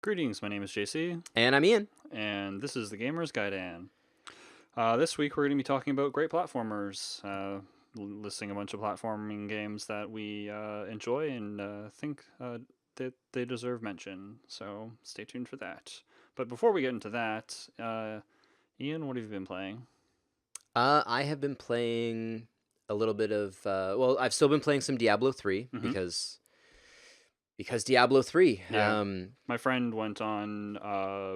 Greetings, my name is JC, And I'm Ian. and this is the Gamers Gaiden. This week we're going to be talking about great platformers, listing a bunch of platforming games that we enjoy and think that they deserve mention. So stay tuned for that. But before we get into that, Ian, what have you been playing? I have been playing a little bit of I've still been playing some Diablo 3 Mm-hmm. because Diablo 3. Yeah, my friend went on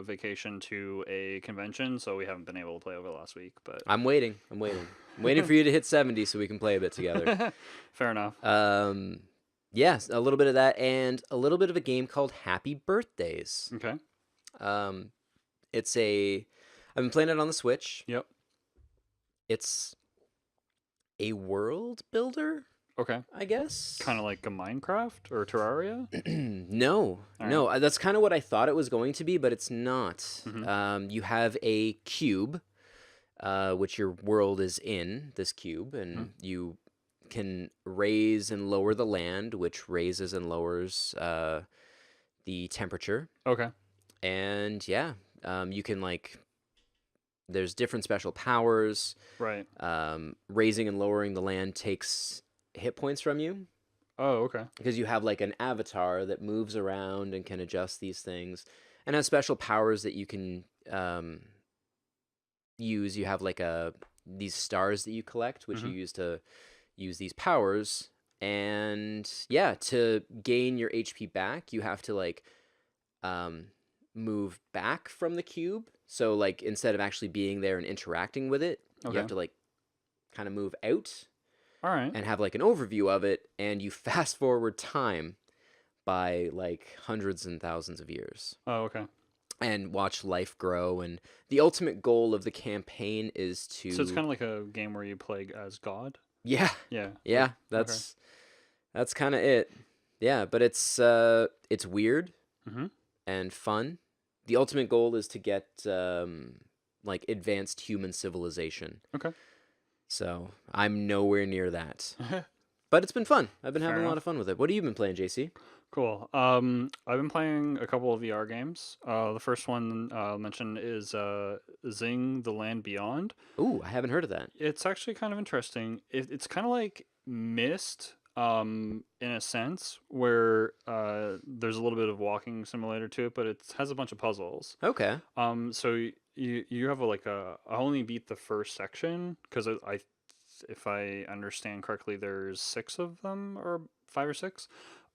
vacation to a convention, so we haven't been able to play over the last week. But I'm waiting. I'm waiting for you to hit 70 so we can play a bit together. fair enough. Yes, a little bit of that and a little bit of a game called Happy Birthdays. Okay. Um, I've been playing it on the Switch. Yep. It's a world builder, Okay. I guess. Kind of like a Minecraft or Terraria? No, All no, that's kind of what I thought it was going to be, but it's not. Mhm. You have a cube, which your world is in, this cube, Mhm. and you can raise and lower the land, which raises and lowers the temperature. Okay. And yeah, you can there's different special powers. Right. Raising and lowering the land takes hit points from you, Oh, okay. because you have like an avatar that moves around and can adjust these things and has special powers that you can use. You have these stars that you collect, which you Mhm. use to use these powers. And yeah, to gain your HP back, you have to um, move back from the cube. So like instead of actually being there and interacting with it, you Okay. have to kind of move out All right. and have like an overview of it, and you fast forward time by hundreds and thousands of years Oh, okay. and watch life grow. And the ultimate goal of the campaign is So it's to kind of like a game where you play as God. yeah, Yeah. Like yeah, okay. that's kind of it. Yeah, but it's weird Mhm. and fun. The ultimate goal is to get advanced human civilization. Okay. So I'm nowhere near that. But it's been fun. I've been Fair having a lot enough. of fun with it. What have you been playing, JC? Cool. I've been playing a couple of VR games. The first one I'll mention is Xing: The Land Beyond. Ooh, I haven't heard of that. It's actually kind of interesting. It's kind of like Myst, in a sense, where there's a little bit of walking simulator to it, but it has a bunch of puzzles. Okay. So you have I only beat the first section because if I understand correctly, there's six of them or five or six.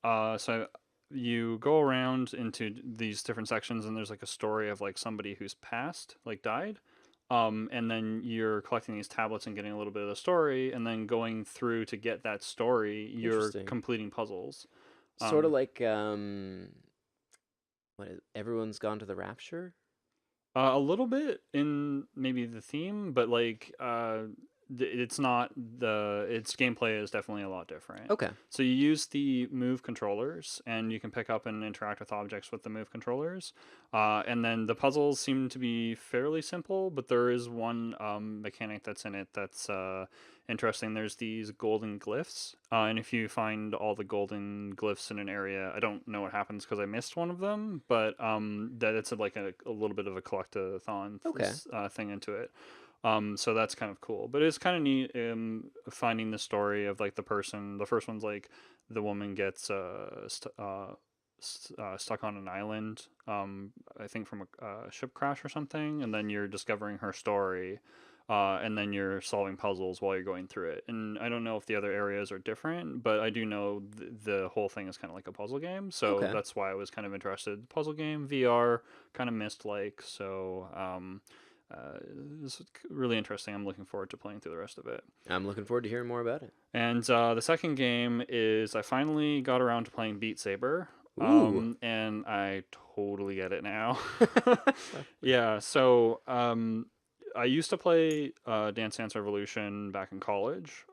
So you go around into these different sections, and there's like a story of like somebody who's passed, like died. And then you're collecting these tablets and getting a little bit of the story, and then going through to get that story, you're Interesting. completing puzzles. Sort of Um, like Everyone's Gone to the Rapture? a little bit in maybe the theme, but it's not its gameplay is definitely a lot different. Okay. So you use the move controllers, and you can pick up and interact with objects with the move controllers. And then the puzzles seem to be fairly simple, but there is one mechanic that's in it that's interesting. There's these golden glyphs, and if you find all the golden glyphs in an area, I don't know what happens because I missed one of them, but that it's a little bit of a collectathon Okay. thing into it. So that's kind of cool, but it's kind of neat finding the story of like the person. The first one's like the woman gets stuck on an island, I think from a ship crash or something, and then you're discovering her story, and then you're solving puzzles while you're going through it. And I don't know if the other areas are different, but I do know the whole thing is kind of like a puzzle game, so Okay. that's why I was kind of interested. Puzzle game, VR, kind of missed like so. It's really interesting. I'm looking forward to playing through the rest of it. I'm looking forward to hearing more about it. And the second game is I finally got around to playing Beat Saber. Ooh. And I totally get it now. Yeah, so I used to play Dance Dance Revolution back in college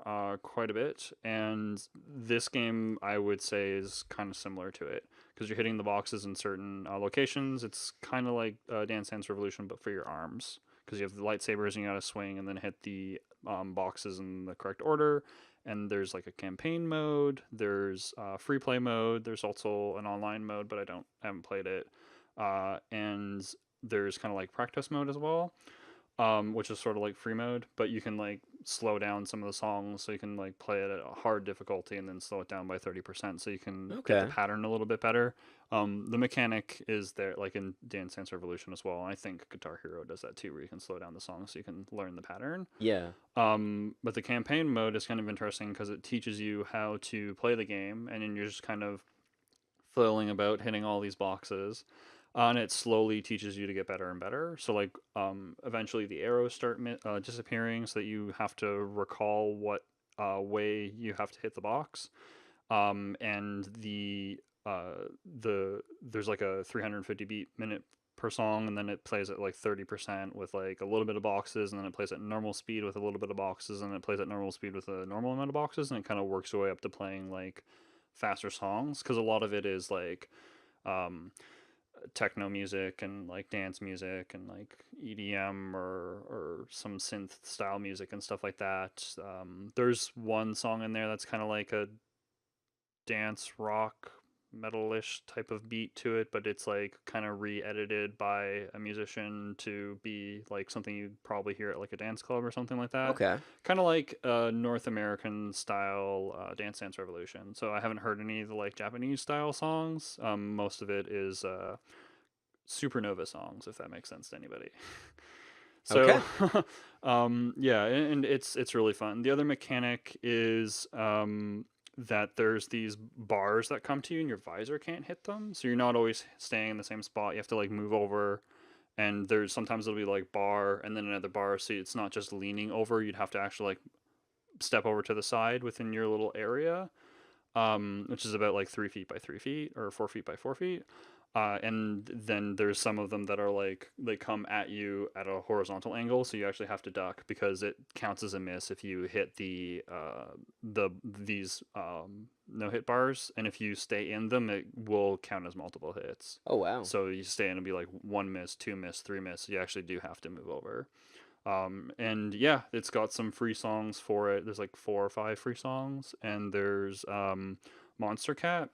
quite a bit, and this game I would say is kind of similar to it because you're hitting the boxes in certain locations. It's kind of like Dance Dance Revolution, but for your arms because you have the lightsabers and you got to swing and then hit the boxes in the correct order. And there's like a campaign mode. There's free play mode. There's also an online mode, but I haven't played it. and there's kind of like practice mode as well, which is sort of like free mode, but you can like slow down some of the songs, so you can like play it at a hard difficulty and then slow it down by 30%, so you can get the Okay. pattern a little bit better. The mechanic is there, like in Dance Dance Revolution as well. And I think Guitar Hero does that too, where you can slow down the song so you can learn the pattern. Yeah. But the campaign mode is kind of interesting because it teaches you how to play the game, and then you're just kind of flailing about hitting all these boxes. And it slowly teaches you to get better and better. So like eventually the arrows start disappearing, so that you have to recall what way you have to hit the box. And there's like a 350 beat minute per song, and then it plays at like 30% with like a little bit of boxes, and then it plays at normal speed with a little bit of boxes, and it plays at normal speed with a normal amount of boxes, and it kind of works your way up to playing like faster songs, because a lot of it is like um, techno music and like dance music and like EDM or some synth style music and stuff like that. There's one song in there that's kind of like a dance rock metalish type of beat to it, but it's like kind of re-edited by a musician to be like something you'd probably hear at like a dance club or something like that. Okay. Kind of like North American style Dance Dance Revolution. So I haven't heard any of the like Japanese style songs. Most of it is supernova songs, if that makes sense to anybody. So, Okay. yeah, and it's really fun. The other mechanic is that there's these bars that come to you, and your visor can't hit them, so you're not always staying in the same spot. You have to like move over, and there's sometimes it'll be like bar and then another bar, so it's not just leaning over. You'd have to actually like step over to the side within your little area, which is about like 3 feet by 3 feet or 4 feet by 4 feet. And then there's some of them that are like they come at you at a horizontal angle, so you actually have to duck because it counts as a miss if you hit these no hit bars, and if you stay in them, it will count as multiple hits. Oh wow. So you stay in and be like one miss, two miss, three miss. You actually do have to move over. And yeah, it's got some free songs for it. There's like 4 or 5 free songs, and there's Monster Cat,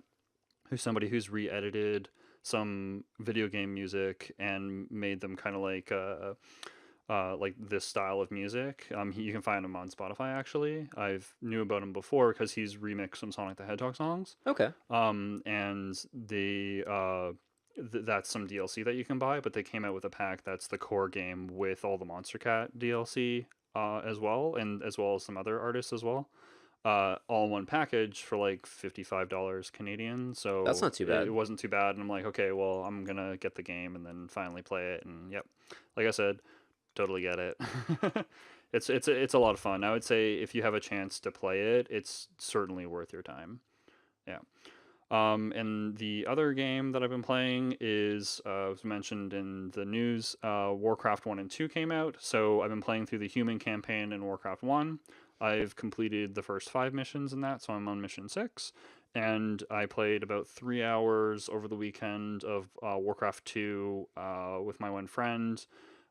who's somebody who's re-edited some video game music and made them kind of like this style of music. You can find him on Spotify. Actually, I've knew about him before because he's remixed some Sonic the Hedgehog songs. Okay. And that's some DLC that you can buy, but they came out with a pack that's the core game with all the Monster Cat DLC as well, and as well as some other artists as well. All in one package for like $55 Canadian. That's So not too it bad. wasn't too bad. And I'm like, okay, well, I'm gonna get the game and then finally play it. And yep, like I said, totally get it. It's a lot of fun. I would say if you have a chance to play it, it's certainly worth your time. Yeah. And the other game that I've been playing is, was mentioned in the news, Warcraft 1 and 2 came out. So I've been playing through the human campaign in Warcraft 1. I've completed the first 5 missions in that, so I'm on mission 6. And I played about 3 hours over the weekend of Warcraft 2 with my one friend.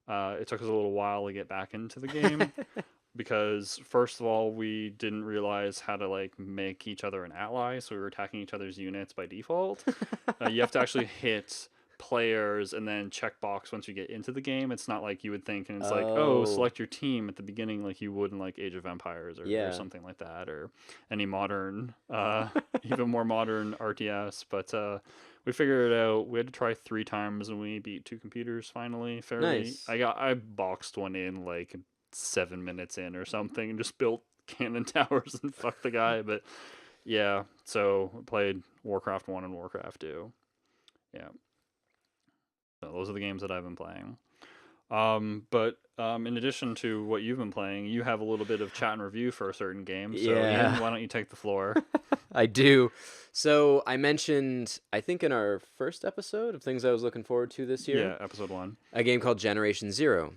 It took us a little while to get back into the game because first of all we didn't realize how to like make each other an ally, so we were attacking each other's units by default. You have to actually hit players and then check box once you get into the game. It's not like you would think, and it's like, oh, Oh, select your team at the beginning like you would in like Age of Empires or yeah. something like that, or any modern even more modern RTS. But we figured it out. We had to try 3 times and we beat 2 computers finally. Fairly, Nice. I boxed one in like 7 minutes in or something and just built cannon towers and fucked the guy. But yeah, so I played Warcraft 1 and Warcraft 2. Yeah, so those are the games that I've been playing. But in addition to what you've been playing, you have a little bit of chat and review for a certain game. So Ian, Yeah. why don't you take the floor? I do. So I mentioned, I think in our first episode of things I was looking forward to this year, Yeah, episode 1. a game called Generation Zero,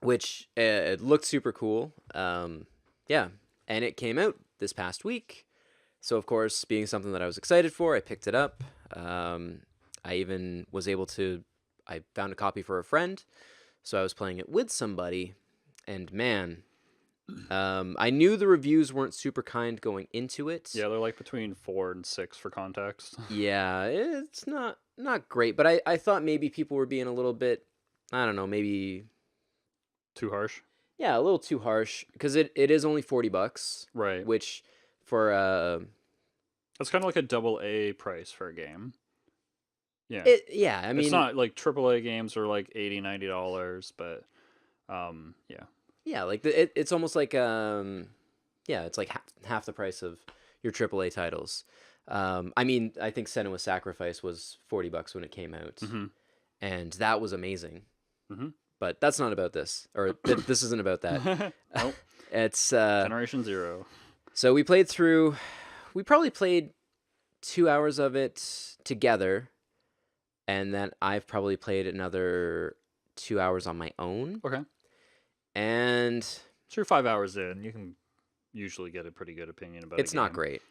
which it looked super cool. Yeah, and it came out this past week. So of course, being something that I was excited for, I picked it up. I even was able to. I found a copy for a friend, so I was playing it with somebody, and man, I knew the reviews weren't super kind going into it. Yeah, they're like between 4 and 6 for context. Yeah, it's not great, but I thought maybe people were being a little bit, I don't know, maybe Too harsh. yeah, a little too harsh because it is only $40, Right. which for That's kind of like a double A price for a game. Yeah. it yeah, I It's mean, not like AAA games are like $80, $90, but yeah. yeah, like it's almost like yeah, it's like half the price of your AAA titles. I mean, I think Senua's Sacrifice was $40 when it came out, Mhm. and that was amazing. Mhm. But that's not about this, or this isn't about that. Nope. It's Generation 0. so we played through. We probably played 2 hours of it together, and then I've probably played another 2 hours on my own. Okay. And So you're 5 hours in. You can usually get a pretty good opinion about a it's not game. great.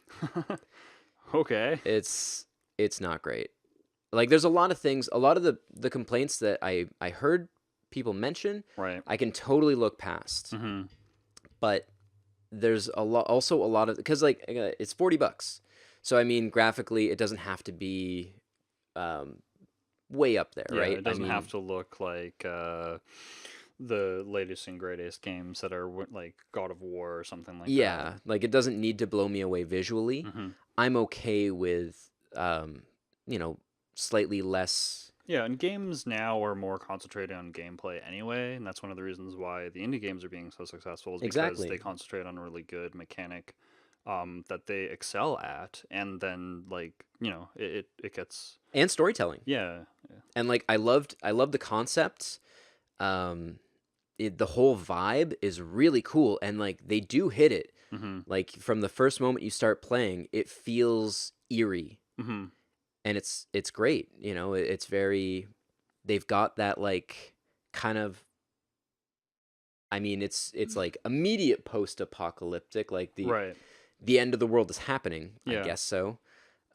Okay. It's not great. Like there's a lot of things, a lot of the complaints that I heard people mention, Right. I can totally look past. Mm-hmm. But there's also a lot of because like it's $40. So I mean graphically it doesn't have to be um way up there, Yeah, right? it I doesn't mean, have to look like the latest and greatest games that are like God of War or something like that. yeah, like it doesn't need to blow me away visually. Mm-hmm. I'm okay with you know, slightly less. Yeah, and games now are more concentrated on gameplay anyway, and that's one of the reasons why the indie games are being so successful is because they Exactly. concentrate on a really good mechanic that they excel at, and then like it gets And storytelling. yeah And like I loved the concept. Um the whole vibe is really cool and like they do hit it. mm-hmm. Like from the first moment you start playing, it feels eerie Mm-hmm. and it's great, you know, it's very they've got that like kind of I mean, it's like immediate post-apocalyptic, like Right. the end of the world is happening, I Yeah. guess so.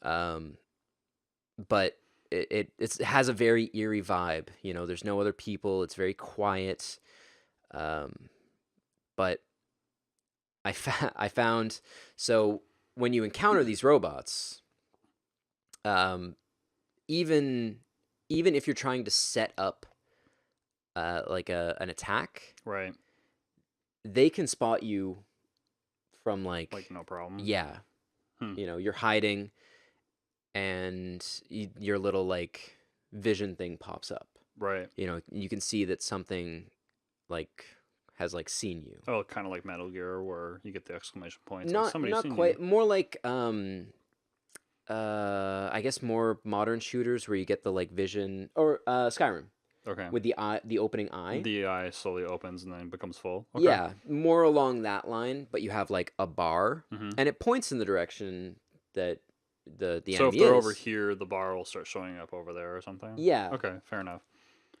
Um, but it has a very eerie vibe. You know, there's no other people. It's very quiet. Um, but I found so when you encounter these robots, um, even even if you're trying to set up like an attack, Right. they can spot you from Like like no problem. yeah, Hmm. you know, you're hiding and your little like vision thing pops up. Right. You know, you can see that something like has like seen you. Oh, kind of like Metal Gear, where you get the exclamation points like Not somebody's not seen you. quite. More like I guess more modern shooters where you get the like vision or Skyrim Okay. with the opening eye. The eye slowly opens and then becomes full. Okay. Yeah, more along that line, but you have like a bar Mm-hmm. and it points in the direction that the So if enemy they're over is. here, the bar will start showing up over there or something. Yeah. Okay, fair enough.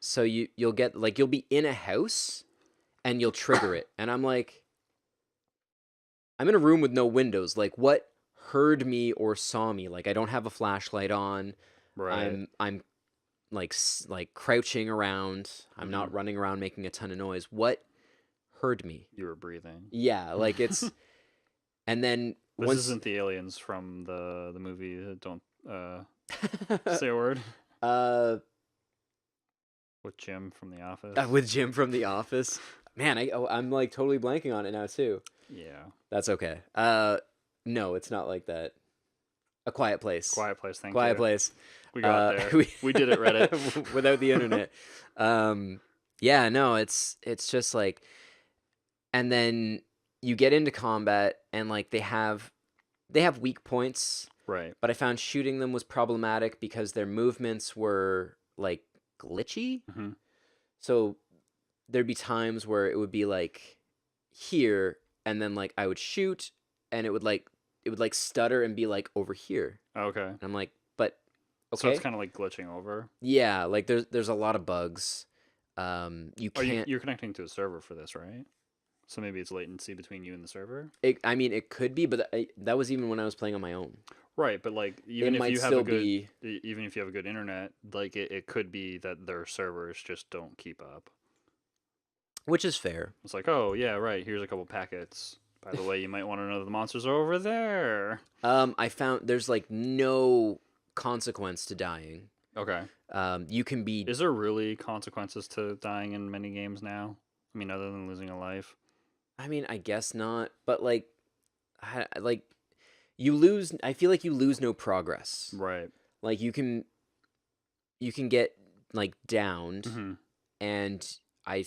So you'll get like you'll be in a house and you'll trigger it. And I'm like I'm in a room with no windows. Like what heard me or saw me? Like I don't have a flashlight on. Right. I'm like like crouching around. I'm Mm-hmm. not running around making a ton of noise. What heard me? You were breathing. Yeah, like it's and then This once isn't the aliens from the movie. Don't say a word uh with Jim from The Office. with Jim from The Office. Man, I'm like totally blanking on it now too. Yeah. That's okay. No, it's not like that. A Quiet Place. Quiet Place. Thank Quiet you. Place. We got there. We did it, Reddit. Without the internet. Yeah, no, it's just like, and then you get into combat and like they have weak points, Right. but I found shooting them was problematic because their movements were like glitchy. Mm-hmm. So there'd be times where it would be like here, and then like I would shoot, and it would like stutter and be like over here. Okay. And I'm like, but So it's okay. kind of like glitching over. Yeah, like there's a lot of bugs. You Oh, can't. you're connecting to a server for this, right? So maybe it's latency between you and the server. I mean, it could be, but that was even when I was playing on my own. Right, but like It even if might you have still a good be. even if you have a good internet, like it could be that their servers just don't keep up. which is fair. It's like, oh yeah, right. Here's a couple packets. By the way, you might want to know the monsters are over there. I found there's like no consequence to dying. Okay. You can be. Is there really consequences to dying in many games now? I mean, other than losing a life. I mean, I guess not, but like, like you lose. I feel like you lose no progress. Right. Like you can get like downed, Mm-hmm. and I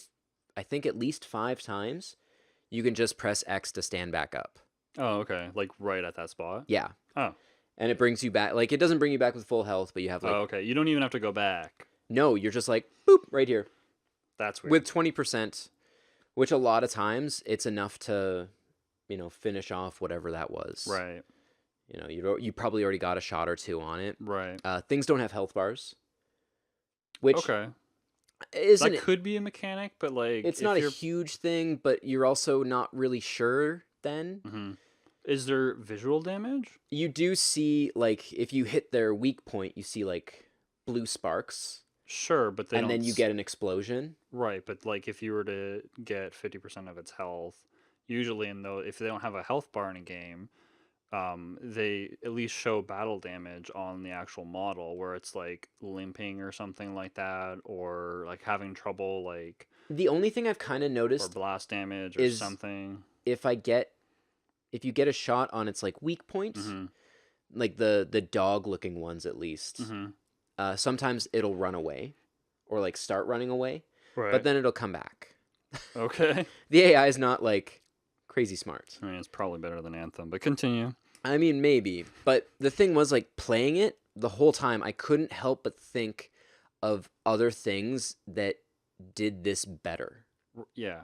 think at least 5 times you can just press X to stand back up. Oh, okay. Like right at that spot. Yeah. Oh. And it brings you back. Like it doesn't bring you back with full health, but you have like Oh, okay. You don't even have to go back. no. You're just like boop right here That's weird. with 20%, which a lot of times it's enough to, finish off whatever that was. Right. You probably already got a shot or two on it. Right. Things don't have health bars, which Okay. isn't That could be a mechanic, but like it's if not a you're... huge thing, but you're also not really sure then. Mm-hmm. Is there visual damage? You do see, like, if you hit their weak point, you see, like, blue sparks. Sure, but they and don't... then you get an explosion. Right, but like if you were to get 50% of its health, usually if they don't have a health bar in a game, they at least show battle damage on the actual model where it's like limping or something like that, or like having trouble, like, The only thing I've kind of or noticed blast damage or is something. if you get a shot on its, like, weak point, Mm-hmm. like the dog-looking ones at least, Mm-hmm. Sometimes it'll run away or, like, start running away, Right. but then it'll come back. Okay. The AI is not, like, crazy smart. I mean, it's probably better than Anthem, but continue. I mean, maybe. But the thing was, like, playing it the whole time, I couldn't help but think of other things that did this better. Yeah.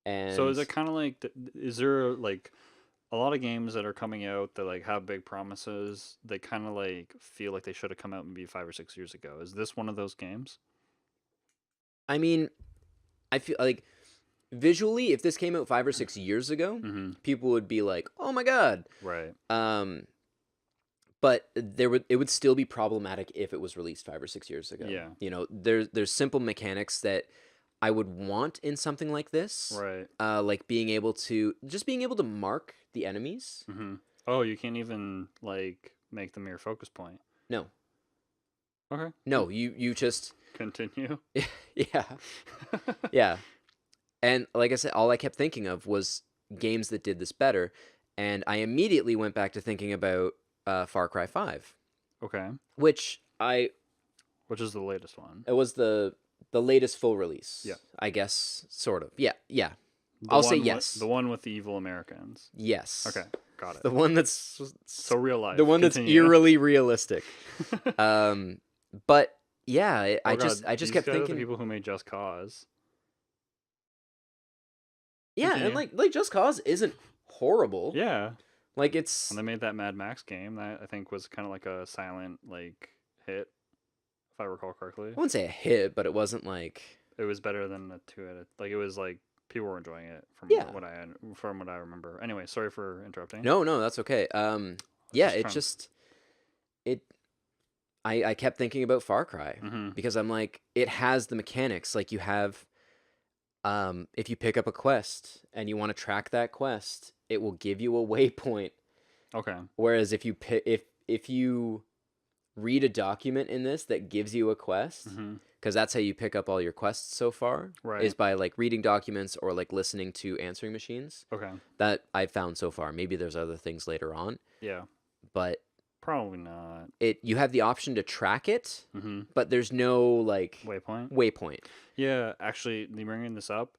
And So is it kind of like, is there like a lot of games that are coming out that like have big promises? They kind of like feel like they should have come out maybe 5 or 6 years ago. Is this one of those games? I mean, I feel like visually, if this came out 5 or 6 years ago, Mm-hmm. people would be like, "Oh my god!" Right. But it would still be problematic if it was released 5 or 6 years ago. Yeah. There's simple mechanics that I would want in something like this. Right. Like being able to mark the enemies. Mm-hmm. Oh, you can't even like make them your focus point. No. Okay. No, you just Continue. yeah. Yeah. And like I said, all I kept thinking of was games that did this better, and I immediately went back to thinking about Far Cry 5, Okay. which Which is the latest one? it was the latest full release. Yeah. I guess sort of. Yeah, yeah. The I'll say one with- yes. the one with the evil Americans. Yes. Okay. Got it. The one that's So real life. the one that's Continue. eerily realistic. But yeah, Oh, I God, just these kept guys are the thinking. people who made Just Cause. Yeah, and Continue. like Just Cause isn't horrible. Yeah. Like it's And they made that Mad Max game that I think was kind of like a silent like hit, if I recall correctly. I wouldn't say a hit, but it wasn't like It was better than a 2 out of, like, it was like people were enjoying it from Yeah. what I remember. Anyway, sorry for interrupting. no, that's okay. Yeah, just it trying- just it. I kept thinking about Far Cry Mhm. because I'm like, it has the mechanics. Like you have, if you pick up a quest and you want to track that quest, it will give you a waypoint. Okay. Whereas if you read a document in this that gives you a quest, Hmm. because that's how you pick up all your quests so far, Right. is by like reading documents or like listening to answering machines. Okay. That I've found so far. Maybe there's other things later on, Yeah. but Probably not. you have the option to track it, Hmm. but there's no like Waypoint. waypoint. Yeah. Actually, bringing this up,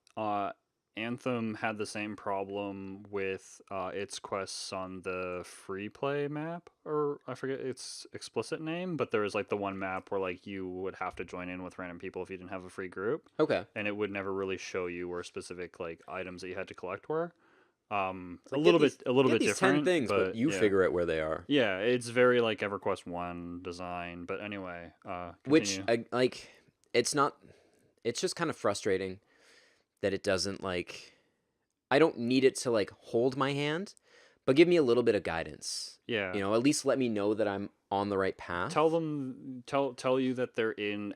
Anthem had the same problem with its quests on the free play map, or I forget its explicit name, but there was like the one map where like you would have to join in with random people if you didn't have a free group, Okay. and it would never really show you where specific like items that you had to collect were. A Like, little get bit these different, 10 things, but you yeah. figure out where they are. Yeah, it's very like EverQuest 1 design, but anyway, Which continue. like it's not. It's just kind of frustrating that it doesn't like. I don't need it to like hold my hand, but give me a little bit of guidance. Yeah. At least let me know that I'm on the right path. Tell you that they're in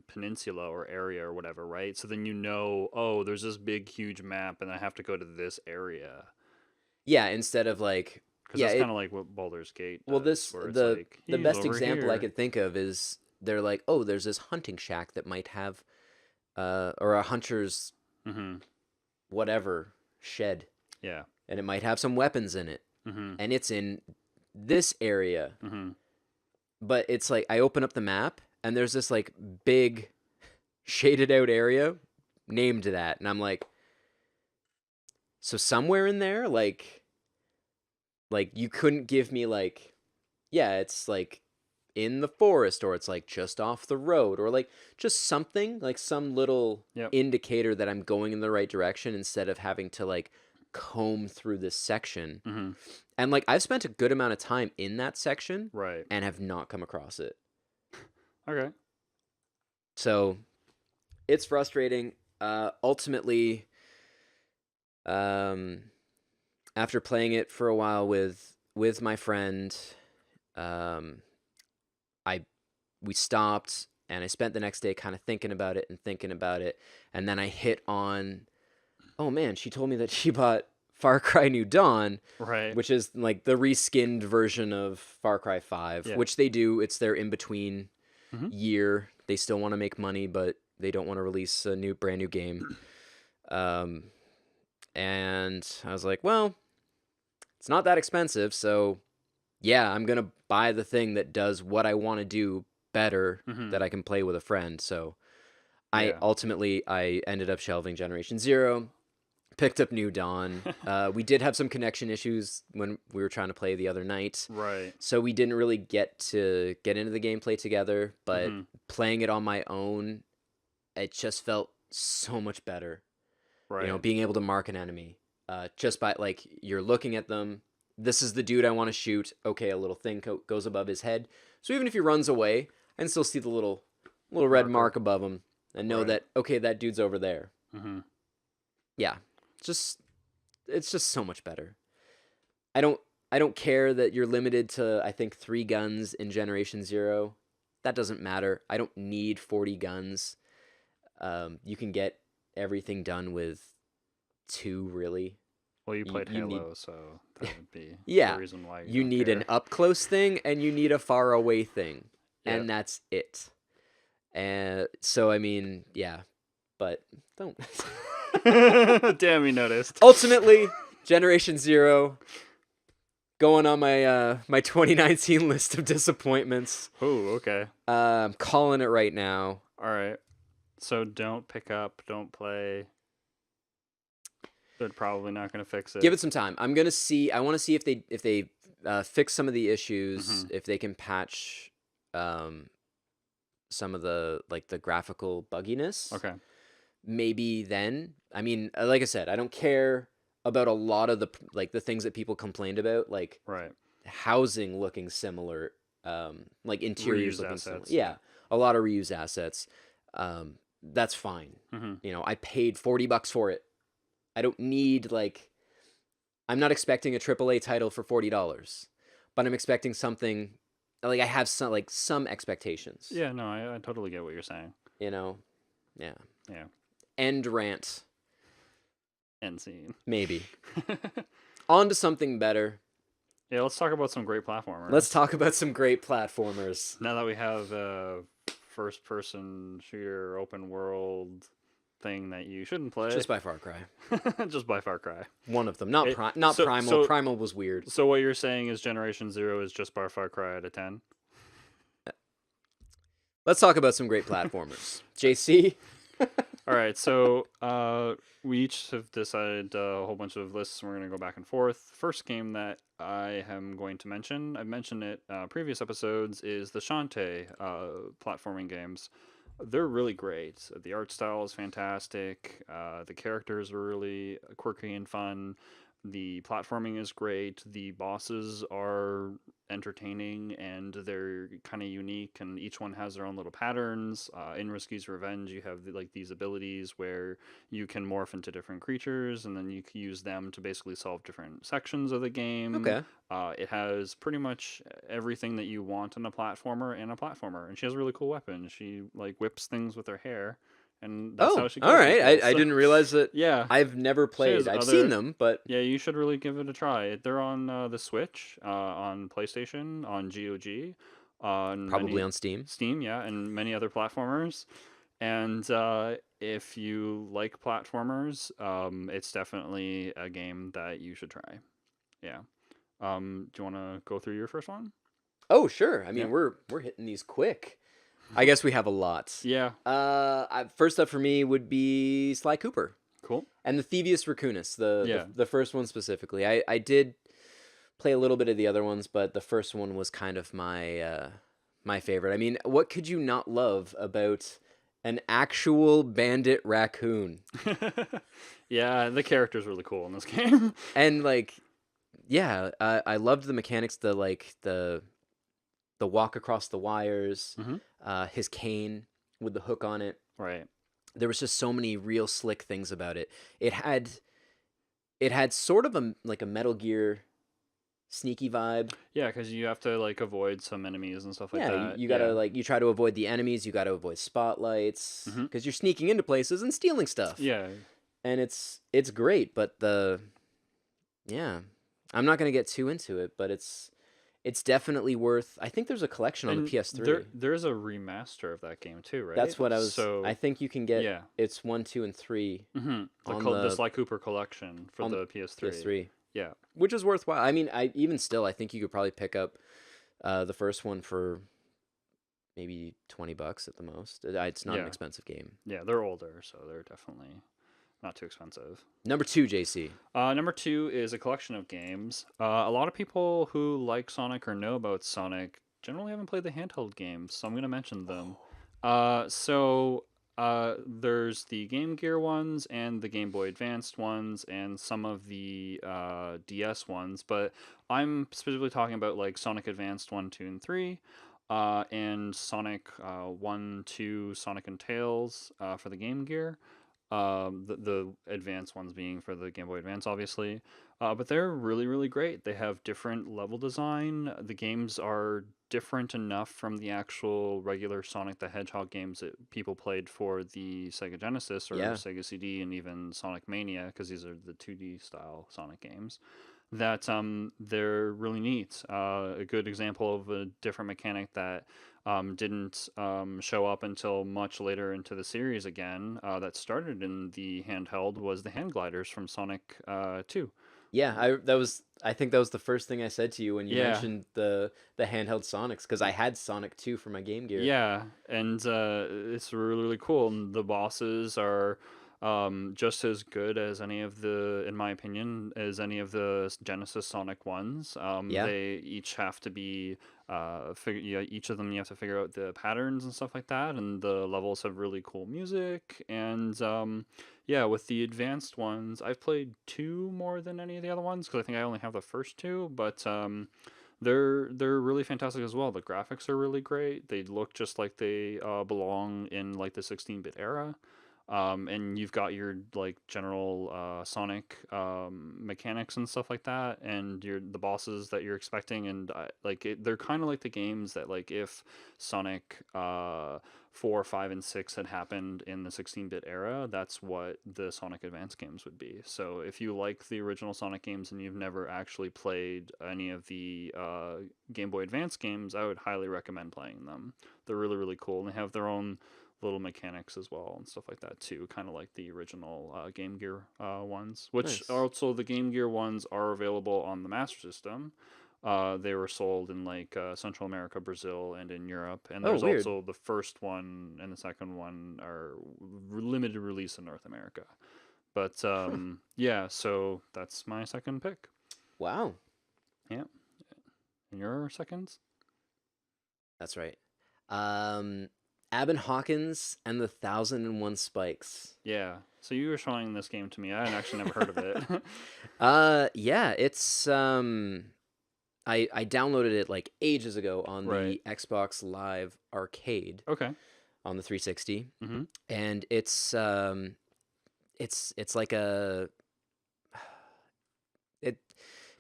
peninsula or area or whatever, right? So then you know, oh, there's this big huge map and I have to go to this area. Yeah, instead of like, Because yeah, that's kind it of like what Baldur's Gate well does, this where it's the like the he's best over example I here. could think of is they're like, oh, there's this hunting shack that might have or a hunter's Mm-hmm. whatever shed, Yeah. and it might have some weapons in it, Mm-hmm. and it's in this area. Mm-hmm. But it's like I open up the map and there's this like big shaded out area named that, and I'm like, so somewhere in there, like you couldn't give me like, yeah, it's like in the forest, or it's like just off the road, or like just something, like some little Yep. indicator that I'm going in the right direction, instead of having to like comb through this section. Mm-hmm. And like I've spent a good amount of time in that section Right. and have not come across it. Okay. So it's frustrating. Ultimately, um, after playing it for a while with my friend, um, I we stopped, and I spent the next day kind of thinking about it and thinking about it, and then I hit on, oh man, she told me that she bought Far Cry New Dawn, Right. which is like the reskinned version of Far Cry 5, Yeah. which they do. It's their in between Mm-hmm. year. They still want to make money, but they don't want to release a brand new game. Um, and I was like, well, it's not that expensive, so yeah, I'm gonna buy the thing that does what I want to do better, Mm-hmm. that I can play with a friend. So Yeah. I ended up shelving Generation Zero, picked up New Dawn. We did have some connection issues when we were trying to play the other night, Right. so we didn't really get into the gameplay together. But Mm-hmm. playing it on my own, it just felt so much better. You know, Right. being able to mark an enemy, just by like you're looking at them. This is the dude I want to shoot. Okay, a little thing goes above his head, so even if he runs away, I can still see the little red Marker. mark above him and know Right. that, okay, that dude's over there. Mm-hmm. Yeah, just it's just so much better. I don't care that you're limited to, I think, 3 guns in Generation Zero. That doesn't matter. I don't need 40 guns. You can get everything done with 2, really. Well, you played You need, Halo, so that would be the yeah, reason why you you don't need care. an up close thing and you need a far away thing, Yep. and that's it. And so I mean, yeah, but don't. Damn, you noticed. Ultimately, Generation Zero going on my 2019 list of disappointments. Oh, okay. I'm calling it right now. All right. So don't pick up, don't play. They're probably not going to fix it. Give it some time. I'm gonna see. I want to see if they fix some of the issues, Mhm. if they can patch some of the like the graphical bugginess. Okay. Maybe then. I mean, like I said, I don't care about a lot of the things that people complained about, like Right. housing looking similar, like interiors Reused looking similar. assets. Yeah, a lot of reused assets. That's fine. Mm-hmm. You know, I paid $40 for it. I don't need like, I'm not expecting a AAA title for $40, but I'm expecting something like I have some expectations. Yeah, no, I totally get what you're saying. You know, yeah. Yeah. End rant, End scene. maybe. On to something better. Yeah, let's talk about some great platformers. Let's talk about some great platformers. Now that we have a first-person shooter open world thing that you shouldn't play. Just by Far Cry. Just by Far Cry. One of them. Not It- Primal. so- Primal was weird. So what you're saying is Generation Zero is just by Far Cry out of 10? Let's talk about some great platformers. JC? All right, so we each have decided a whole bunch of lists, and we're going to go back and forth. First game that I am going to mention, I've mentioned it previous episodes, is the Shantae platforming games. They're really great. The art style is fantastic. The characters are really quirky and fun. the platforming is great. The bosses are entertaining and they're kind of unique, and each one has their own little patterns. In Risky's Revenge, you have like these abilities where you can morph into different creatures, and then you can use them to basically solve different sections of the game. Okay. It has pretty much everything that you want in a platformer and a platformer, and she has a really cool weapon. She like whips things with her hair, and that's how Oh, she all kills right. people. I So didn't realize that. yeah, I've never she has played. I've seen other. them, but Yeah, you should really give it a try. They're on the Switch, on PlayStation, on GOG, on probably many on Steam. Steam, yeah, and many other platformers. And if you like platformers, it's definitely a game that you should try. Yeah. Do you want to go through your first one? Oh, sure. I mean, Yeah. we're hitting these quick. I guess we have a lot. Yeah. First up for me would be Sly Cooper Cool. and the Thievius Raccoonus, Yeah. the first one specifically. I did play a little bit of the other ones, but the first one was kind of my favorite. I mean, what could you not love about an actual bandit raccoon? Yeah, the character's really cool in this game. And like, yeah, I loved the mechanics, the walk across the wires, Hmm. his cane with the hook on it. Right. There was just so many real slick things about it. It had it had sort of a like a Metal Gear sneaky vibe. Yeah, because you have to like avoid some enemies and stuff like Yeah, you, that. you gotta Yeah. like you try to avoid the enemies, you gotta avoid spotlights Hmm. because you're sneaking into places and stealing stuff, Yeah. and it's great. But yeah, I'm not gonna get too into it, but it's definitely worth. I think there's a collection on the And PS3. there's a remaster of that game too, right? That's what I was. I So think you can get yeah. it's 1, 2, and 3 on The the Sly Cooper collection for on the PS3. PS3, Yeah. which is worthwhile. I mean, I even still, I think you could probably pick up the first one for maybe $20 at the most. It's not an Yeah. expensive game. Yeah, they're older, so they're definitely not too expensive. Number 2, JC. Number two is a collection of games. A lot of people who like Sonic or know about Sonic generally haven't played the handheld games, so I'm going to mention them. There's the Game Gear ones and the Game Boy Advanced ones and some of the DS ones, but I'm specifically talking about like Sonic Advanced 1, 2, and 3. And Sonic 1, 2, Sonic and Tails for the Game Gear. The advanced ones being for the Game Boy Advance, obviously. But they're really, really great. They have different level design. The games are different enough from the actual regular Sonic the Hedgehog games that people played for the Sega Genesis or Yeah. Sega CD and even Sonic Mania, because these are the 2D style Sonic games. That they're really neat. A good example of a different mechanic that didn't show up until much later into the series again, that started in the handheld, was the hand gliders from Sonic 2. Yeah, I think that was the first thing I said to you when you Yeah, mentioned the handheld Sonics because I had Sonic 2 for my Game Gear. yeah, and it's really, really cool. And the bosses are just as good as any of the, in my opinion, as any of the Genesis Sonic ones. Yeah. They each have to be yeah, each of them you have to figure out the patterns and stuff like that, and the levels have really cool music. And yeah, with the advanced ones, I've played two more than any of the other ones because I think I only have the first two, but they're really fantastic as well. The graphics are really great. They look just like they belong in like the 16-bit era. And you've got your like general Sonic mechanics and stuff like that, and the bosses that you're expecting, and they're kind of like the games that like if Sonic 4, 5, and 6 had happened in the 16-bit era, that's what the Sonic Advance games would be. So if you like the original Sonic games and you've never actually played any of the Game Boy Advance games, I would highly recommend playing them. They're really, really cool, and they have their own little mechanics as well and stuff like that too, kind of like the original Game Gear ones, which Nice. also the Game Gear ones are available on the Master System. They were sold in like Central America, Brazil, and in Europe. And Oh, there's weird. also the first one and the second one are limited release in North America. But Huh. yeah, so that's my second pick. Wow. Yeah, and your seconds? That's right. Um Abin Hawkins and the 1001 Spikes. Yeah. So you were showing this game to me. I had actually never heard of it. Yeah, it's I downloaded it like ages ago on Right. the Xbox Live Arcade Okay. on the 360, Mm-hmm. and it's like a it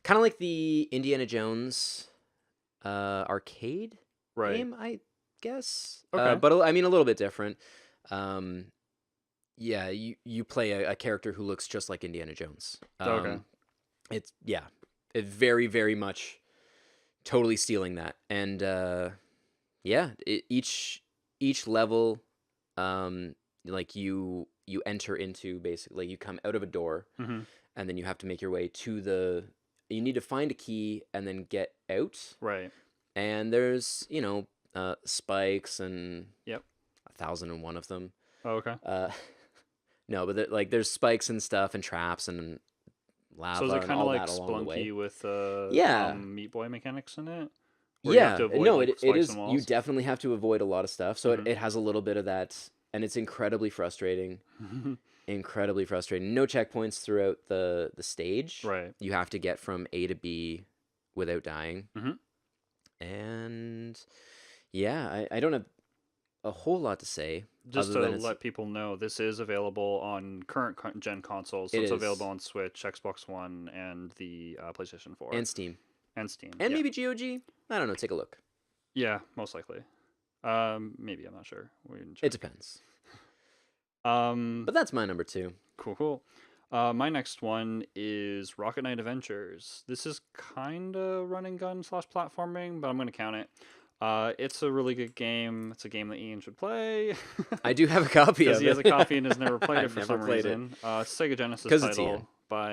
kind of like the Indiana Jones arcade Right. game, I guess. Okay. But I mean a little bit different. Um, yeah, you play a character who looks just like Indiana Jones. Okay. It's yeah, it very very much totally stealing that, and yeah, each level, like you enter into basically you come out of a door, Mm-hmm. and then you have to make your way to the. You need to find a key and then get out. Right. And there's spikes and Yep. 1001 of them. Oh, okay. No, but like there's spikes and stuff and traps and So is lava it and kind of all like that along the way. Splunky with Yeah, Meat Boy mechanics in it, where you have yeah. to avoid No, like it spikes is. and You walls? definitely have to avoid a lot of stuff. So Mm-hmm. it has a little bit of that, and it's incredibly frustrating. Incredibly frustrating. No checkpoints throughout the stage. Right. You have to get from A to B without dying. Mm-hmm. And yeah, I don't have a whole lot to say Just other to than it's let people know, this is available on current gen consoles. So it it's is available on Switch, Xbox One, and the PlayStation 4 and Steam and Steam. and Yeah. maybe GOG. I don't know. Take a look. Yeah, most likely. Maybe I'm not sure. We can It check. depends. Um, But that's my number 2. cool. My next one is Rocket Knight Adventures. This is kind of run and gun / platforming, but I'm gonna count it. It's a really good game. It's a game that Ian should play. I do have a copy Because of he has a it. copy and has never played it I've for never some played it. reason. It's a Sega Genesis 'Cause it's title Ian. by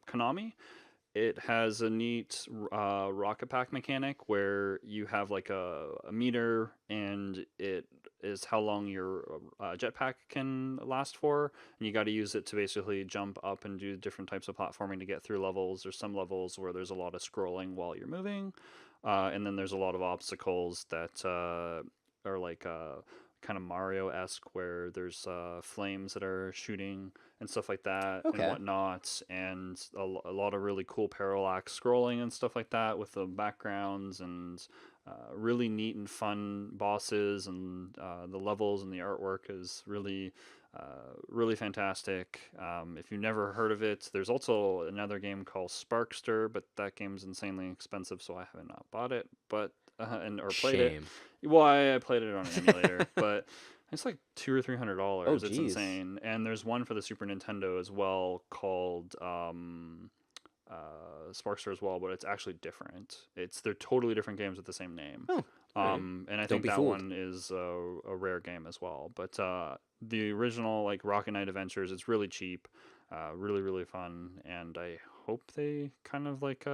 Konami. It has a neat rocket pack mechanic where you have like a meter, and it is how long your jetpack can last for, and you got to use it to basically jump up and do different types of platforming to get through levels. There's some levels where there's a lot of scrolling while you're moving, and then there's a lot of obstacles that are like kind of Mario-esque, where there's flames that are shooting and stuff like that and Okay. whatnot, and a lot of really cool parallax scrolling and stuff like that with the backgrounds, and really neat and fun bosses, and the levels and the artwork is really fantastic. If you've never heard of it, there's also another game called Sparkster, but that game's insanely expensive, so I have not bought it, but or played it. Shame. Well, I played it on an emulator, but it's like $200 or $300. Oh, It's geez. insane. And there's one for the Super Nintendo as well called Sparkster as well, but it's actually different. They're totally different games with the same name. Oh. Alright. And I Don't think be that fooled. one is a rare game as well. But the original like Rocket Knight Adventures, it's really cheap, really fun, and I hope they kind of like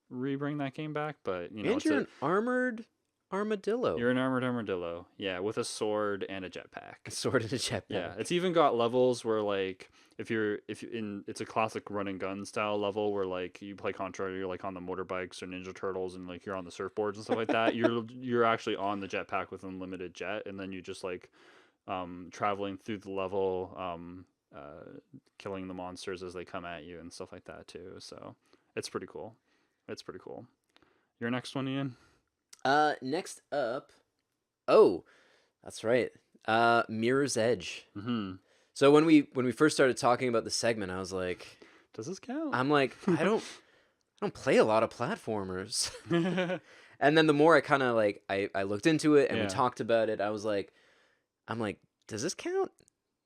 re-bring that game back. But you know, And you're an armored armadillo. you're an armored armadillo, yeah, with a sword and a jetpack. A sword and a jetpack. Yeah, it's even got levels where like it's a classic run and gun style level where like you play Contra, you're like on the motorbikes or Ninja Turtles, and like you're on the surfboards and stuff like that. You're actually on the jetpack with unlimited jet, and then you just like traveling through the level, killing the monsters as they come at you and stuff like that too. So it's pretty cool. It's pretty cool. Your next one, Ian? Next up. Oh, that's right. Mirror's Edge. Mm-hmm. So when we first started talking about the segment, I was like, Does this count? I don't play a lot of platformers. And then the more I kind of like I looked into it and we Yeah. talked about it, I'm like, does this count?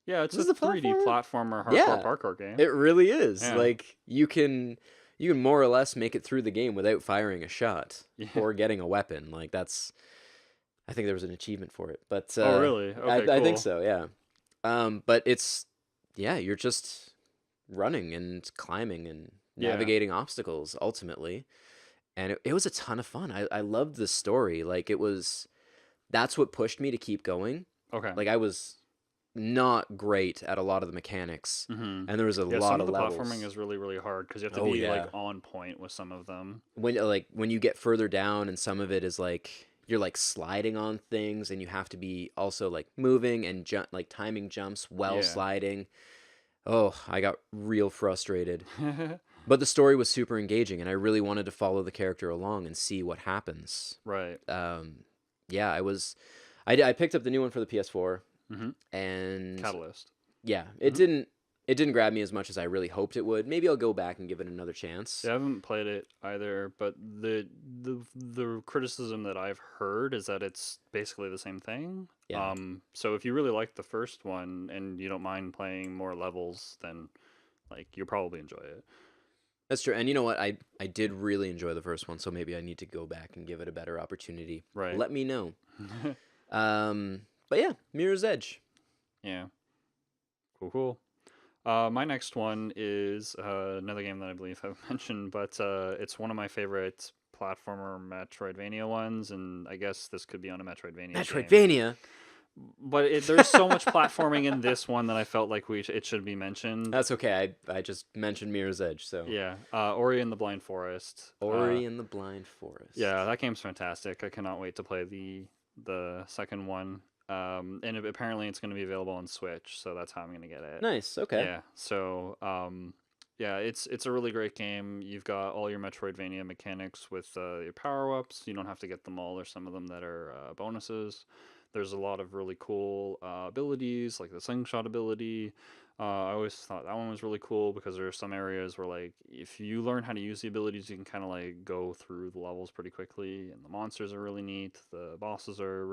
Yeah, it's This a is a 3D platformer hardcore Yeah. parkour game. It really is. Yeah. Like you can more or less make it through the game without firing a shot Yeah. or getting a weapon. Like I think there was an achievement for it. But Oh, really? Okay, I think cool. so, yeah. But you're just running and climbing and Yeah. navigating obstacles ultimately. And it was a ton of fun. I loved the story. Like that's what pushed me to keep going. Okay. Like I was not great at a lot of the mechanics, Mm-hmm. and there was a Yeah, lot some of of the levels. platforming is really hard because you have to Oh, be yeah. like on point with some of them. When you get further down, and some of it is like you're like sliding on things, and you have to be also like moving and like timing jumps while Yeah. sliding. Oh, I got real frustrated. But the story was super engaging, and I really wanted to follow the character along and see what happens. Right. Yeah, I picked up the new one for the PS4, Mm-hmm. and Catalyst. yeah, Mm-hmm. it didn't grab me as much as I really hoped it would. Maybe I'll go back and give it another chance. Yeah, I haven't played it either, but the criticism that I've heard is that it's basically the same thing. Yeah, So if you really like the first one and you don't mind playing more levels, then like you'll probably enjoy it. that's true. And you know what? I did really enjoy the first one, so maybe I need to go back and give it a better opportunity. Right. Let me know. But yeah, Mirror's Edge. Yeah. Cool. Cool. My next one is another game that I believe I've mentioned, but it's one of my favorite platformer Metroidvania ones, and I guess this could be on a Metroidvania game. Metroidvania. But there's so much platforming in this one that I felt like it should be mentioned. That's okay. I just mentioned Mirror's Edge, so Yeah, Ori and the Blind Forest. Ori and the Blind Forest. Yeah, that game's fantastic. I cannot wait to play the second one. And apparently it's going to be available on Switch, so that's how I'm going to get it. Nice. Okay. Yeah. So, yeah, it's a really great game. You've got all your Metroidvania mechanics with your power ups. You don't have to get them all. There's some of them that are bonuses. There's a lot of really cool abilities, like the slingshot ability. I always thought that one was really cool because there are some areas where, like, if you learn how to use the abilities, you can kind of like go through the levels pretty quickly. And the monsters are really neat. The bosses are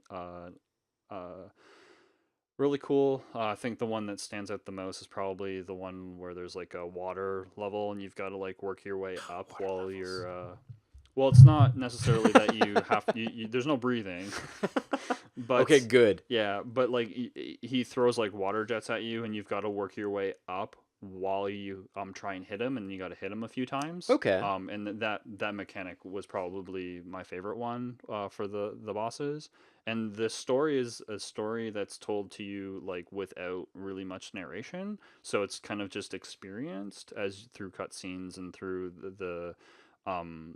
uh, really cool. I think the one that stands out the most is probably the one where there's like a water level and you've got to like work your way up Water while levels. you're. Well, it's not necessarily that you have. There's no breathing, but Okay, good. yeah, but like he throws like water jets at you, and you've got to work your way up while you try and hit him, and you got to hit him a few times. Okay. And that mechanic was probably my favorite one for the bosses. And the story is a story that's told to you like without really much narration, so it's kind of just experienced as through cutscenes and through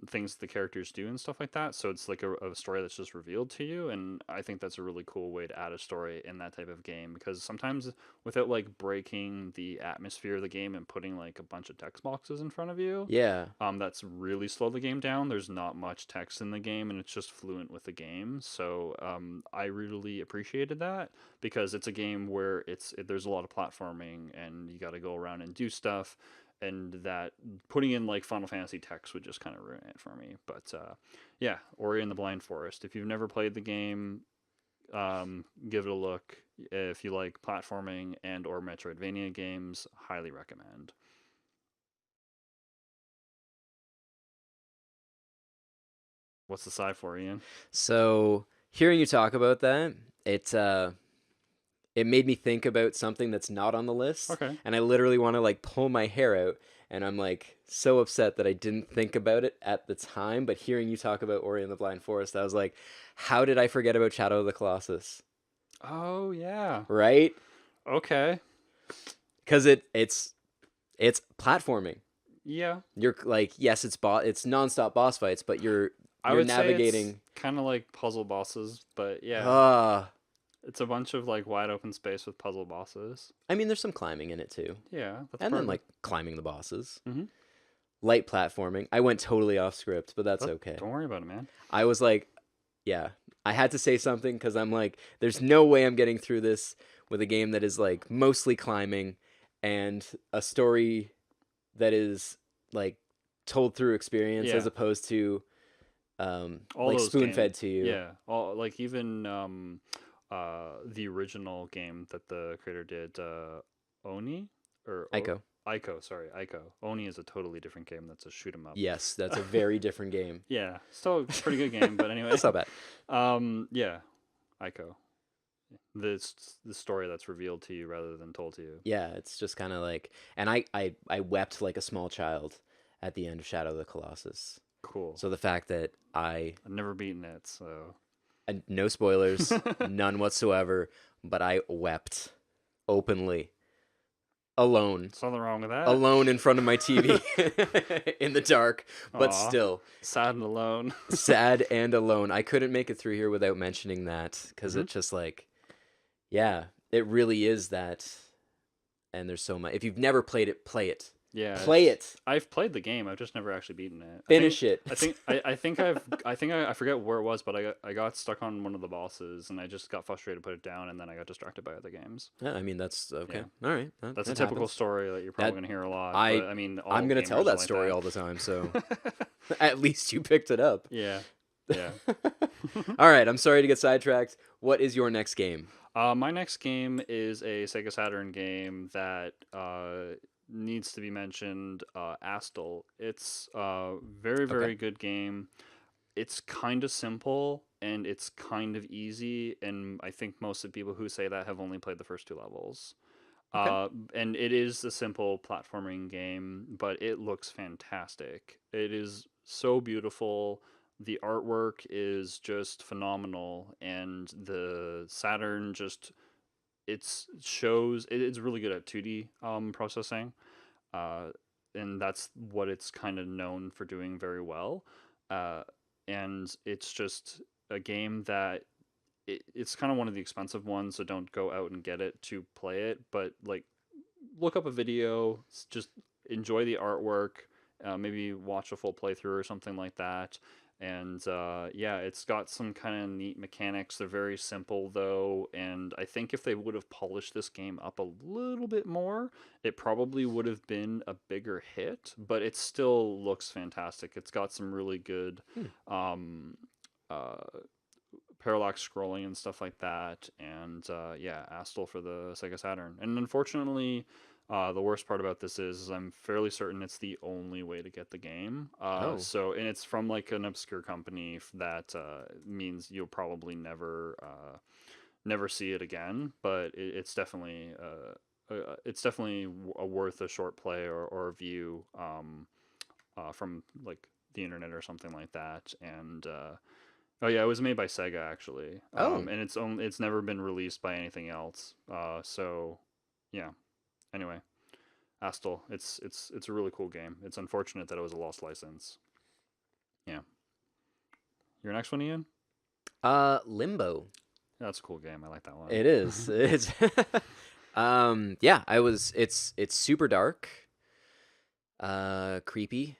things the characters do and stuff like that. So it's like a story that's just revealed to you, and I think that's a really cool way to add a story in that type of game because sometimes without like breaking the atmosphere of the game and putting like a bunch of text boxes in front of you, Yeah. that's really slow the game down. There's not much text in the game, and it's just fluent with the game. So I really appreciated that because it's a game where there's a lot of platforming and you got to go around and do stuff, and that putting in like Final Fantasy text would just kind of ruin it for me. But yeah, Ori and the Blind Forest. If you've never played the game, give it a look. If you like platforming and or Metroidvania games, highly recommend. What's the side for, Ian? So hearing you talk about that, it made me think about something that's not on the list, Okay. and I literally want to like pull my hair out, and I'm like so upset that I didn't think about it at the time. But hearing you talk about Ori and the Blind Forest, I was like, how did I forget about Shadow of the Colossus? Oh yeah. Right? Okay. Because it's platforming. Yeah. You're like, yes, it's nonstop boss fights, but you're I you're would say it's navigating. kind of like puzzle bosses, but yeah, Ah, it's a bunch of like wide open space with puzzle bosses. I mean, there's some climbing in it too, Yeah, that's and part then of it. like climbing the bosses. Mm-hmm. Light platforming. I went totally off script, but that's okay. Don't worry about it, man. I was like, yeah, I had to say something because I'm like, there's no way I'm getting through this with a game that is like mostly climbing and a story that is like told through experience Yeah, as opposed to all like those spoon games. fed to you. Yeah, all like even the original game that the creator did, Oni or Ico. Ico. Sorry, Ico. Oni is a totally different game. That's a shoot 'em up. Yes, that's a very different game. Yeah, still a pretty good game, but anyway. That's not bad. Yeah, Ico. The story that's revealed to you rather than told to you. Yeah, it's just kind of like, and I wept like a small child at the end of Shadow of the Colossus. Cool. So the fact that I've never beaten it, so no spoilers, none whatsoever, but I wept openly. alone, There's nothing wrong with that. alone in front of my TV in the dark, but Aw, still sad and alone. sad and alone. I couldn't make it through here without mentioning that because Hmm. it's just like, yeah, it really is that. And there's so much. If you've never played it, play it. Yeah, Play it. I've played the game. I've just never actually beaten it. Finish it. I forget where it was, but I got stuck on one of the bosses, and I just got frustrated, put it down, and then I got distracted by other games. Yeah, I mean that's okay. Yeah, All right, that's a that typical happens. story that you're probably That gonna hear a lot. I But I mean, I'm all gonna tell gamers are that like story that. all the time. So at least you picked it up. Yeah, yeah. All right, I'm sorry to get sidetracked. What is your next game? My next game is a Sega Saturn game that needs to be mentioned. Astal. It's a very, Okay. very good game. It's kind of simple and it's kind of easy, and I think most of the people who say that have only played the first two levels. Okay. And it is a simple platforming game, but it looks fantastic. It is so beautiful. The artwork is just phenomenal, and the Saturn just it's really good at 2D processing, uh, and that's what it's kind of known for doing very well. Uh, and it's just a game that it's kind of one of the expensive ones, so don't go out and get it to play it. But like, look up a video, just enjoy the artwork, maybe watch a full playthrough or something like that. And yeah, it's got some kind of neat mechanics. They're very simple though, and I think if they would have polished this game up a little bit more, it probably would have been a bigger hit. But it still looks fantastic. It's got some really good Hmm. um, uh, parallax scrolling and stuff like that. And yeah, Astal for the Sega Saturn. And unfortunately, the worst part about this is I'm fairly certain it's the only way to get the game. Oh. And it's from like an obscure company that means you'll probably never see it again. But it's definitely worth a short play or a view from like the internet or something like that. And oh yeah, it was made by Sega actually, Oh. and it's never been released by anything else. So yeah. Anyway, Astal, it's a really cool game. It's unfortunate that it was a lost license. Yeah. Your next one, Ian? Limbo. Yeah, that's a cool game. I like that one. It is. It's yeah, it's super dark. Creepy.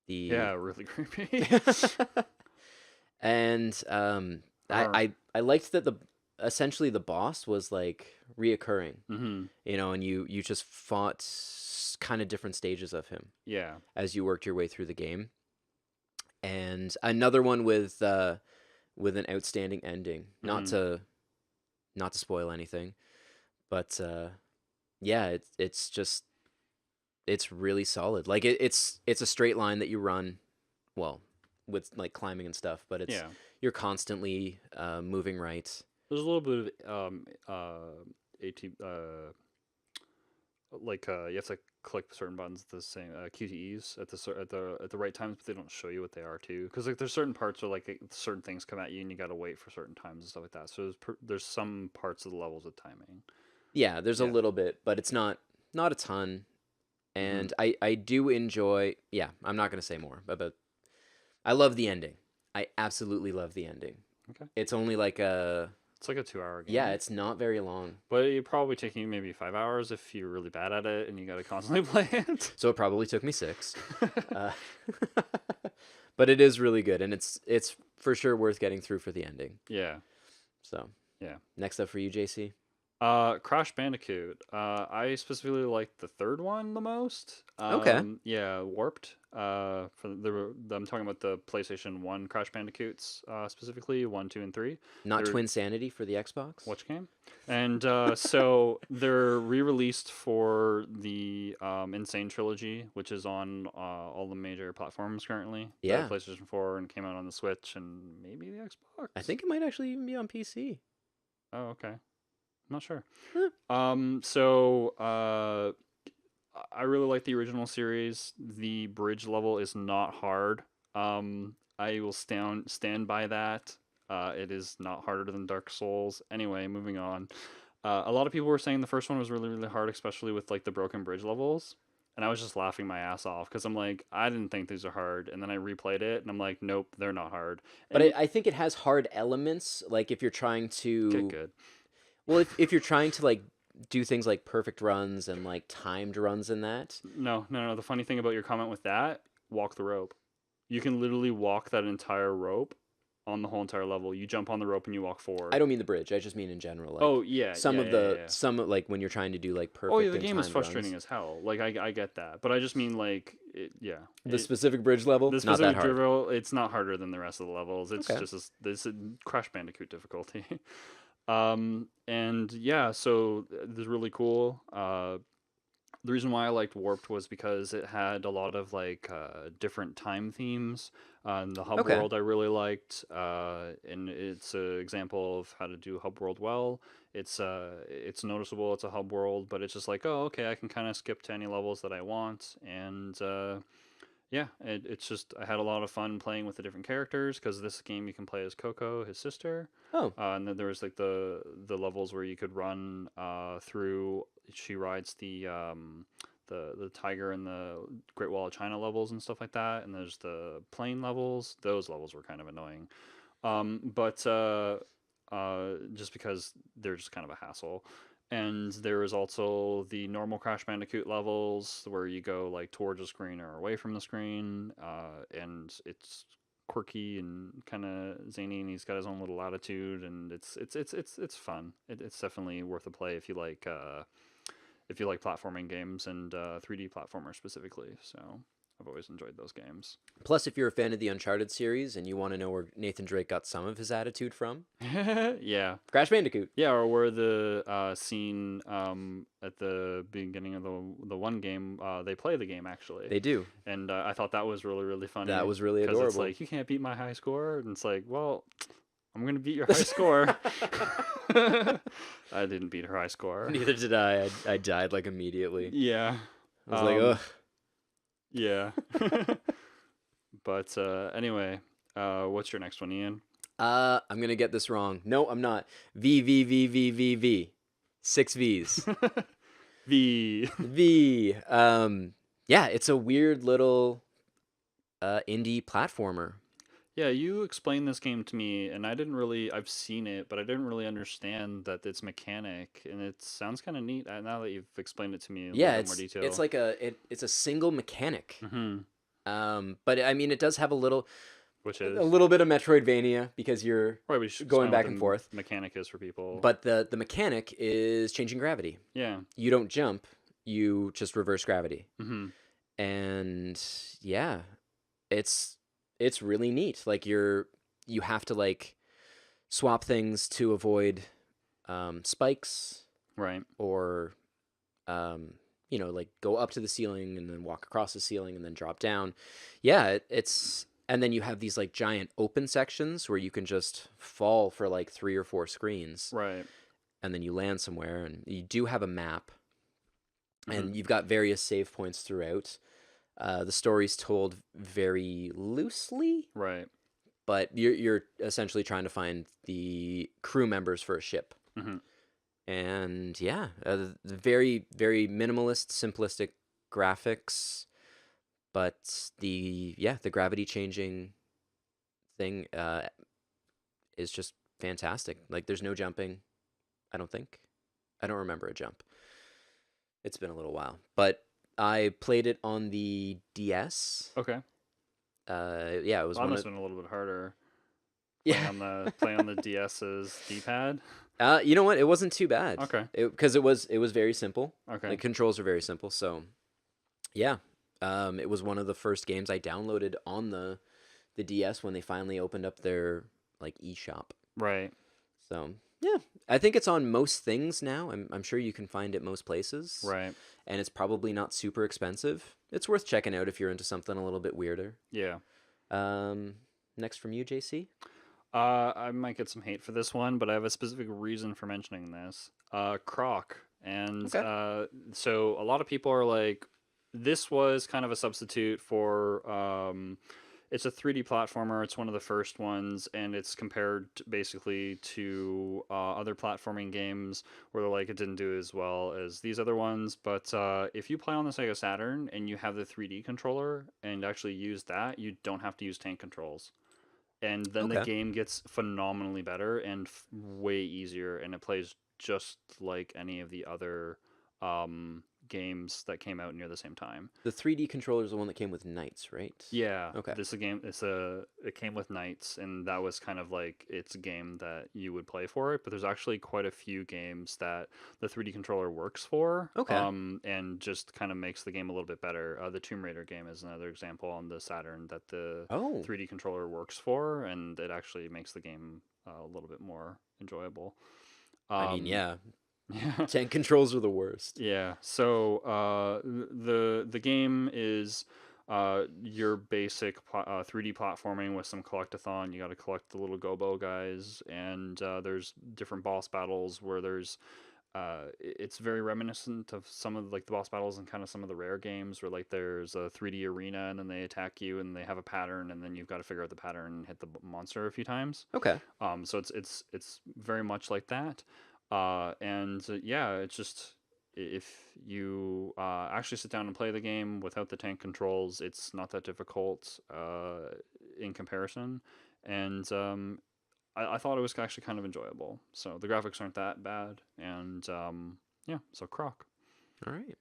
The Yeah, really creepy. and Uh, I liked that the essentially the boss was like reoccurring, mm-hmm. and you just fought kind of different stages of him Yeah. as you worked your way through the game. And another one with an outstanding ending. Mm-hmm. Not to spoil anything, but yeah, it's just it's really solid. Like it's a straight line that you run, well, with like climbing and stuff, but Yeah. you're constantly moving right. There's a little bit of AT like you have to click certain buttons the same QTEs at the right times, but they don't show you what they are too. Because like there's certain parts where like certain things come at you and you gotta wait for certain times and stuff like that. So there's some parts of the levels with timing. Yeah, there's a Yeah. little bit, but it's not a ton. Mm-hmm. And I do enjoy. Yeah, I'm not gonna say more about. I love the ending. I absolutely love the ending. Okay. It's only like a It's like a 2 hour yeah, game, it's not very long. but it probably take you maybe 5 hours if you're really bad at it and you gotta constantly play it. So it probably took me 6. Uh, but it is really good, and it's for sure worth getting through for the ending. Yeah. So Yeah. next up for you, JC. Crash Bandicoot. I specifically like the third one the most. Okay. Yeah, Warped. I'm talking about the PlayStation One Crash Bandicoots, specifically 1, 2, and 3. Not They're Twin Sanity for the Xbox. which game? And so they're re-released for the Insane Trilogy, which is on all the major platforms currently. The Yeah, PlayStation 4 and came out on the Switch and maybe the Xbox. I think it might actually even be on PC. Oh, okay. I'm not sure. Huh. I really like the original series. The bridge level is not hard. I will stand by that. It is not harder than Dark Souls. Anyway, moving on. A lot of people were saying the first one was really, really hard, especially with like the broken bridge levels. And I was just laughing my ass off because I'm like, I didn't think these are hard. And then I replayed it and I'm like, nope, they're not hard. But And I think it has hard elements. Like if you're trying get to, good. well, if you're trying to like do things like perfect runs and like timed runs in that. No, no, no. The funny thing about your comment with that, walk the rope. You can literally walk that entire rope on the whole entire level. You jump on the rope and you walk I forward. don't mean the bridge. I just mean in general. Oh Like yeah, some yeah, of yeah, yeah, the yeah. like when you're trying to do like Oh yeah, perfect the and game is timed frustrating runs. as hell. Like I get that, but I just mean like yeah. The specific bridge level, The not that specific hard. drill, it's not harder than the rest of the levels. It's Okay. just this Crash Bandicoot difficulty. And yeah, so this is really cool. The reason why I liked Warped was because it had a lot of like different time themes. And the hub Okay. world I really liked, and it's an example of how to do hub world well. It's noticeable. It's a hub world, but it's just like, oh, okay, I can kind of skip to any levels that I want, and yeah, it's just I had a lot of fun playing with the different characters because this game you can play as Coco, his sister, Oh, and then there was like the levels where you could run through. She rides the tiger and the Great Wall of China levels and stuff like that, and there's the plane levels. Those levels were kind of annoying, but just because they're just kind of a hassle. And there is also the normal Crash Bandicoot levels where you go like towards the screen or away from the screen, and it's quirky and kind of zany, and he's got his own little attitude, and it's fun. It's definitely worth a play if you like platforming games and 3D platformers specifically. So I've always enjoyed those games. plus if you're a fan of the Uncharted series and you want to know where Nathan Drake got some of his attitude from, Yeah, Crash Bandicoot. yeah, or where the scene at the beginning of the one game, they play the game actually, They do. and I thought that was really really funny That was really because it's adorable. like you can't beat my high score, and it's like, well, I'm gonna beat your high score. I didn't beat her high score. Neither did I. I died like immediately. Yeah, I was like, ugh. yeah. But anyway, what's your next one, Ian? I'm gonna get this wrong. No, I'm not. V. 6 V's. V. V. Yeah, it's a weird little indie platformer. Yeah, you explained this game to me, and I didn't really. I've seen it, but I didn't really understand that its mechanic, and it sounds kind of neat now that you've explained it to me in a little Yeah, bit more detail. it's like it's a single mechanic. Mm-hmm. But I mean, it does have Which a is little bit of Metroidvania because you're right. We should going explain back what and the forth. mechanic is for people. But the mechanic is changing gravity. Yeah. You don't jump, you just reverse gravity. Mm-hmm. And yeah, it's really neat. Like you have to like swap things to avoid spikes Right. or like go up to the ceiling and then walk across the ceiling and then drop down. Yeah, it's and then you have these like giant open sections where you can just fall for like 3 or 4 screens Right. and then you land somewhere, and you do have a map Mm-hmm. and you've got various save points throughout. The story's told very loosely, Right. but you're essentially trying to find the crew members for a ship. Mm-hmm. And yeah, very very minimalist, simplistic graphics, but the gravity changing thing is just fantastic. Like there's no jumping, I don't think. I don't remember a jump. It's been a little while, but I played it on the DS. Okay. Yeah, it was Well, that one must of have been a little bit harder. yeah. Playing on the DS's D-pad. You know what? It wasn't too bad. Okay. Because it was very simple. Okay. The controls are very simple. So, yeah, it was one of the first games I downloaded on the DS when they finally opened up their like eShop. Right. So yeah, I think it's on most things now. I'm sure you can find it most places. Right. And it's probably not super expensive. It's worth checking out if you're into something a little bit weirder. Yeah. Next from you, JC. I might get some hate for this one, but I have a specific reason for mentioning this. Croc. And Okay. so a lot of people are like, this was kind of a substitute for It's a 3D platformer. It's one of the first ones, and it's compared basically to other platforming games where like it didn't do as well as these other ones. But if you play on the Sega Saturn and you have the 3D controller and actually use that, you don't have to use tank controls. And then the Okay. game gets phenomenally better and way easier, and it plays just like any of the other games that came out near the same time. The 3D controller is the one that came with Knights, right? Yeah, Okay. this a game. It came with Knights, and that was kind of like it's a game that you would play for it. But there's actually quite a few games that the 3D controller works for, Okay. and just kind of makes the game a little bit better. The Tomb Raider game is another example on the Saturn that the Oh, 3D controller works for, and it actually makes the game a little bit more enjoyable. I mean, Um, yeah, yeah. tank controls are the worst. Yeah. So the game is your basic 3D platforming with some collectathon. You got to collect the little Gobo guys, and there's different boss battles where there's it's very reminiscent of some of like the boss battles and kind of some of the rare games where like there's a 3D arena and then they attack you and they have a pattern and then you've got to figure out the pattern and hit the monster a few times. Okay. So it's very much like that. And yeah, it's just if you actually sit down and play the game without the tank controls, it's not that difficult in comparison. And I thought it was actually kind of enjoyable. So the graphics aren't that bad, and yeah. So Croc, All right.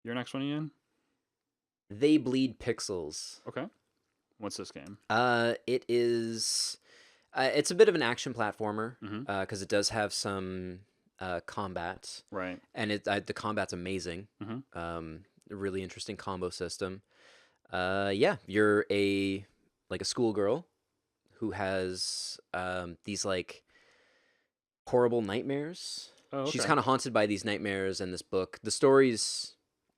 your next one, Ian. They Bleed Pixels. Okay, what's this game? It is. It's a bit of an action platformer Mm-hmm. because it does have some combat, Right. and the combat's amazing. Mm-hmm. A really interesting combo system. Yeah, you're a schoolgirl who has these like horrible nightmares. Oh, She's okay. kind of haunted by these nightmares in this book. The story's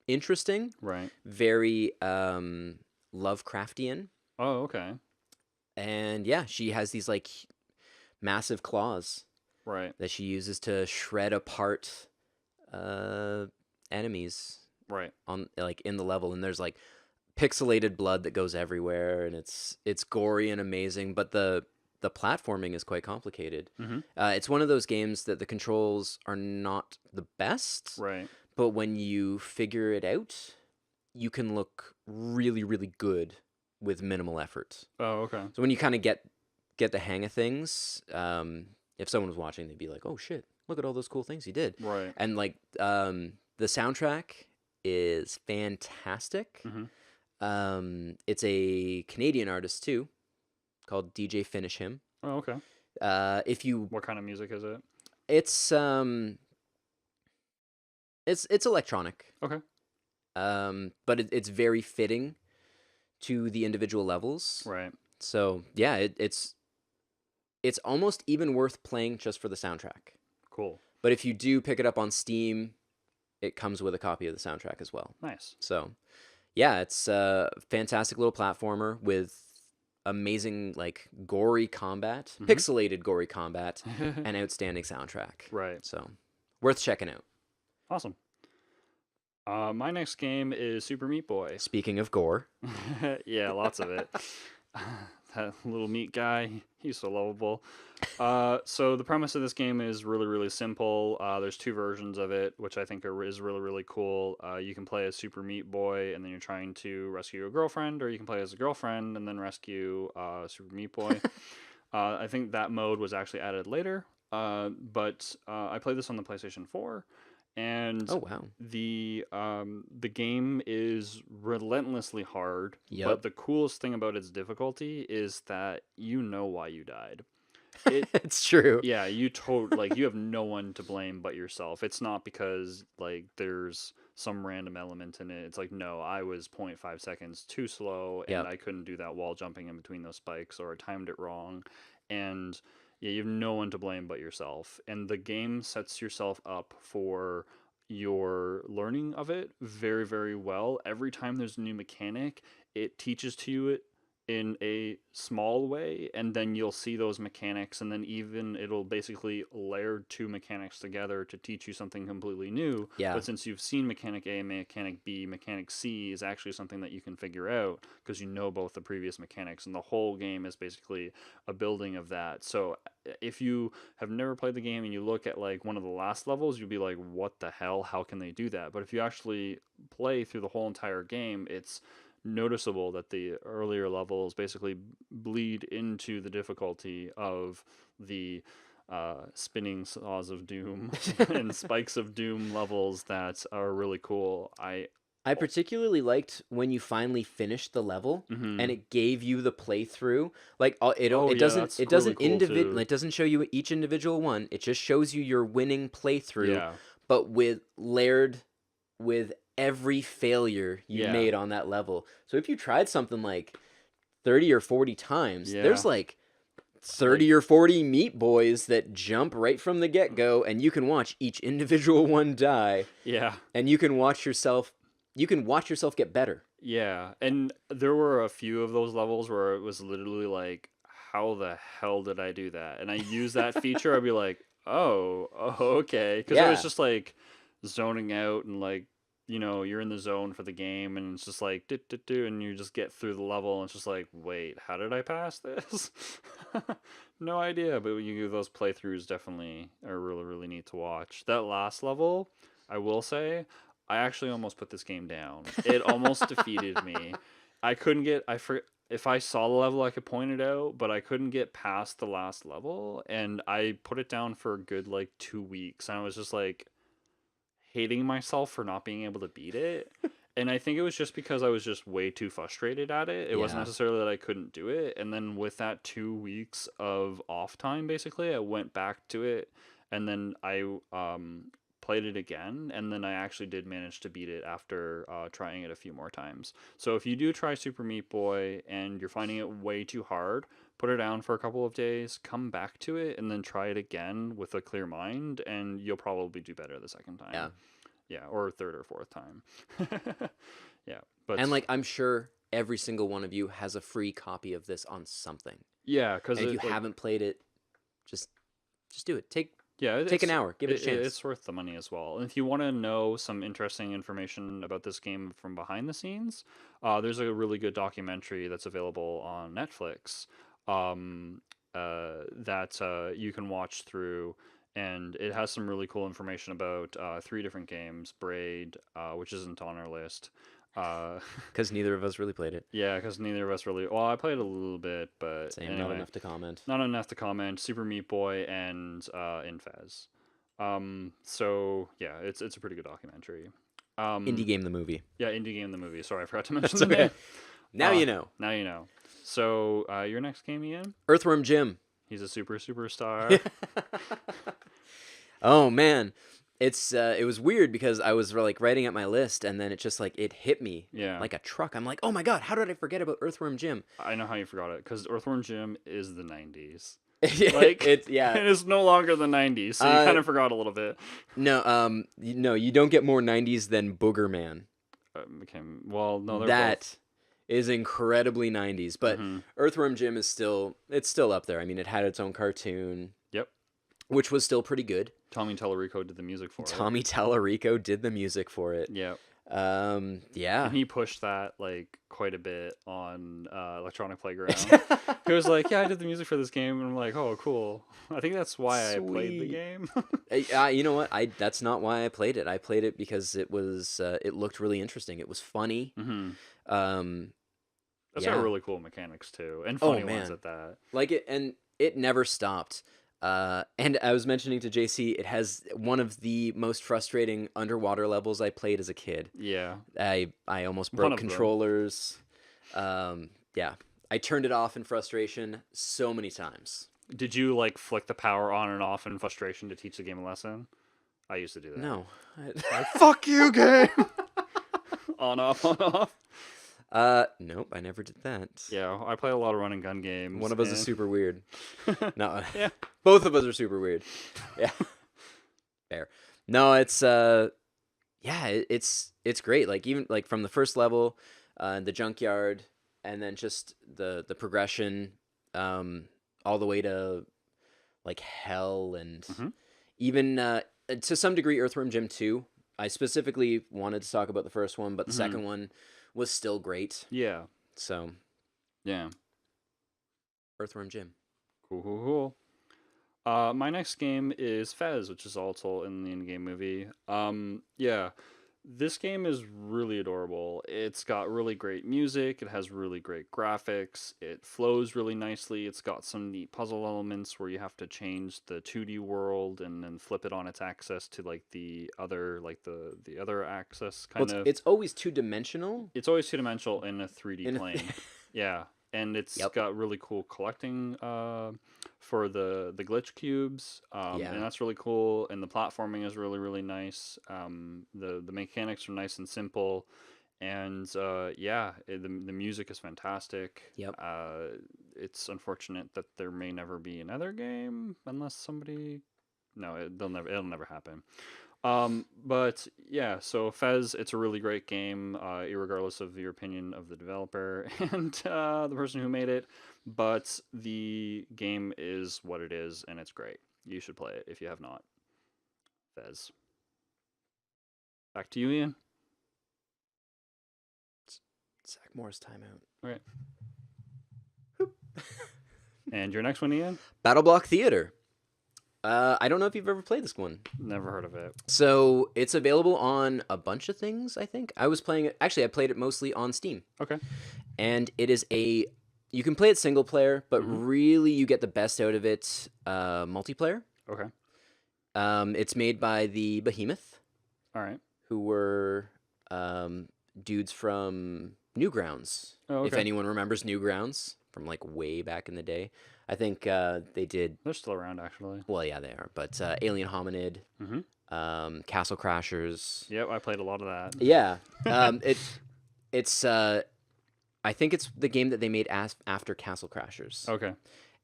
interesting, Right. very Lovecraftian, Oh, okay. and yeah, she has these like massive claws Right. that she uses to shred apart uh, enemies Right. on like in the level, and there's like pixelated blood that goes everywhere, and it's gory and amazing, but the platforming is quite complicated. Mm-hmm. It's one of those games that the controls are not the best, Right. but when you figure it out, you can look really, really good with minimal effort. Oh, okay. So when you kind of get the hang of things, if someone was watching, they'd be like, "Oh shit, look at all those cool things he did," Right. and like the soundtrack is fantastic. Mm-hmm. It's a Canadian artist too, called DJ Finish Him. Oh, okay. If you, What kind of music is it? it's it's electronic, Okay. but it's very fitting to the individual levels. Right. So yeah, it's almost even worth playing just for the soundtrack. Cool. But if you do pick it up on Steam, it comes with a copy of the soundtrack as well. Nice. So yeah, it's a fantastic little platformer with amazing like gory combat, Mhm. pixelated gory combat, and outstanding soundtrack. Right. So worth checking out. Awesome. My next game is Super Meat Boy. Speaking of gore, Yeah, lots of it. That little meat guy, he's so lovable. So the premise of this game is really, really simple. There's two versions of it, which I think is really, really cool. You can play as Super Meat Boy, and then you're trying to rescue a girlfriend, or you can play as a girlfriend and then rescue Super Meat Boy. I think that mode was actually added later, but I played this on the PlayStation 4. And oh wow, the game is relentlessly hard, Yep. but the coolest thing about its difficulty is that you know why you died. It it's true. yeah, like you have no one to blame but yourself. It's not because like there's some random element in it. It's like no, I was 0.5 seconds too slow and Yep. I couldn't do that wall jumping in between those spikes or I timed it wrong. And yeah, you have no one to blame but yourself. And the game sets yourself up for your learning of it very, very well. Every time there's a new mechanic, it teaches to you it in a small way, and then you'll see those mechanics, and then even it'll basically layer two mechanics together to teach you something completely new. Yeah. But since you've seen mechanic A, mechanic B, mechanic C is actually something that you can figure out because you know both the previous mechanics, and the whole game is basically a building of that. So if you have never played the game and you look at like one of the last levels, you'll be like, what the hell, how can they do that? But if you actually play through the whole entire game, it's noticeable that the earlier levels basically bleed into the difficulty of the spinning saws of doom and spikes of doom levels that are really cool. I particularly liked when you finally finished the level and Mhm. it gave you the playthrough. Like Oh yeah, that's it really doesn't cool too. it doesn't show you each individual one. It just shows you your winning playthrough, Yeah, but with layered with every failure you yeah, made on that level. So if you tried something like 30 or 40 times, yeah. there's like Like 30 or 40 meat boys that jump right from the get-go and you can watch each individual one die yeah, and you can watch yourself get better. yeah. And there were a few of those levels where it was literally like, how the hell did I do that? And I use that feature. I'd be like, oh, okay, because I was Yeah. just like zoning out and like, you're in the zone for the game, and it's just like do, and you just get through the level, and it's just like, wait, how did I pass this? No idea. But those playthroughs definitely are really really neat to watch. That last level, I will say, I actually almost put this game down. It almost defeated me. I couldn't get if I saw the level I could point it out, but I couldn't get past the last level, and I put it down for a good like 2 weeks, and I was just like hating myself for not being able to beat it. And I think it was just because I was just way too frustrated at it. It wasn't Yeah. necessarily that I couldn't do it. And then with that 2 weeks of off time, basically, I went back to it, and then I played it again, and then I actually did manage to beat it after trying it a few more times. So if you do try Super Meat Boy and you're finding it way too hard, put it down for a couple of days, come back to it, and then try it again with a clear mind, and you'll probably do better the second Yeah. time. Yeah, or third or fourth time. Yeah, but And like I'm sure every single one of you has a free copy of this on something. yeah, because And if you it like haven't played it, just do it. yeah, Take an hour, give it a chance. it's worth the money as well. And if you want to know some interesting information about this game from behind the scenes, there's a really good documentary that's available on Netflix, that you can watch through, and it has some really cool information about three different games: Braid, which isn't on our list. Uh, Because neither of us really played it. yeah, because neither of us really. Well, I played a little bit, but Same, not anyway, enough to comment. not enough to comment. Super Meat Boy and Infez. So yeah, it's a pretty good documentary. Indie Game the movie. Yeah, Indie Game the movie. Sorry, I forgot to mention That's the okay. name. Now you know. Now you know. So your next game, Ian? Earthworm Jim. He's a superstar. Oh man. It was weird because I was like writing out my list and then it just like it hit me Yeah, like a truck. I'm like, "Oh my god, how did I forget about Earthworm Jim?" I know how you forgot it because Earthworm Jim is the '90s. Like It's yeah. it is no longer the '90s, so you kind of forgot a little bit. No, no, you don't get more 90s than Booger Man. Well, no, they're That is incredibly 90s, but both. Earthworm Jim is it's still up there. I mean, it had its own cartoon, Yep. which was still pretty good. Tommy Tellerico did the music for it. Tommy Tallarico did the music for it. Yeah. Yeah. And he pushed that like quite a bit on Electronic Playground. He was like, "Yeah, I did the music for this game," and I'm like, "Oh, cool." I think that's why I played the Sweet. game. You know what? That's not why I played it. I played it because it looked really interesting. It was funny. Um, That's yeah. got really cool mechanics too, and Oh funny ones man, at that. like it, and it never stopped. And I was mentioning to JC, it has one of the most frustrating underwater levels I played as a kid. Yeah. I almost One broke of them. controllers. Yeah, I turned it off in frustration so many times. Did you like flick the power on and off in frustration to teach the game a lesson? I used to do that. No. Like, fuck you, game. On off, on off. Nope, I never did that. Yeah, I play a lot of run and gun games. One of us is and- super weird. No, Yeah. both of us are super weird. Yeah, fair. No, it's yeah, it's great. Like even like from the first level, the junkyard, and then just the progression, all the way to like hell, and Hmm. even to some degree Earthworm Jim 2. I specifically wanted to talk about the first one, but the Hmm. second one was still great. Yeah. So Yeah. Earthworm Jim. Cool. Cool. Cool. My next game is Fez, which is also in the in-game movie. Yeah, this game is really adorable. It's got really great music. It has really great graphics. It flows really nicely. It's got some neat puzzle elements where you have to change the 2D world and then flip it on its axis to like the other axis Well, kind of. it's always two-dimensional. It's always two-dimensional in a 3D In a plane. Yeah, and it's Yep. got really cool collecting for the glitch cubes, Yeah. and that's really cool. And the platforming is really really nice. The mechanics are nice and simple, and yeah, the music is fantastic. Yep. It's unfortunate that there may never be another game unless somebody. No, it'll never happen. But yeah, so Fez, it's a really great game, regardless of your opinion of the developer and the person who made it. But the game is what it is, and it's great. You should play it if you have not. Fez. Back to you, Ian. Zach Morris timeout. All right. And your next one, Ian? Battle Block Theater. I don't know if you've ever played this one. Never heard of it. So it's available on a bunch of things, I think. I was playing it. Actually, I played it mostly on Steam. Okay. And it is you can play it single player, but really you get the best out of it multiplayer. Okay. It's made by the Behemoth, All right. who were dudes from Newgrounds. Oh, If okay. anyone remembers Newgrounds from like way back in the day. I think they did. They're still around, actually. Well, yeah, they are. But Alien Hominid, Castle Crashers. Yep, I played a lot of that. Yeah, it's I think it's the game that they made after Castle Crashers. Okay.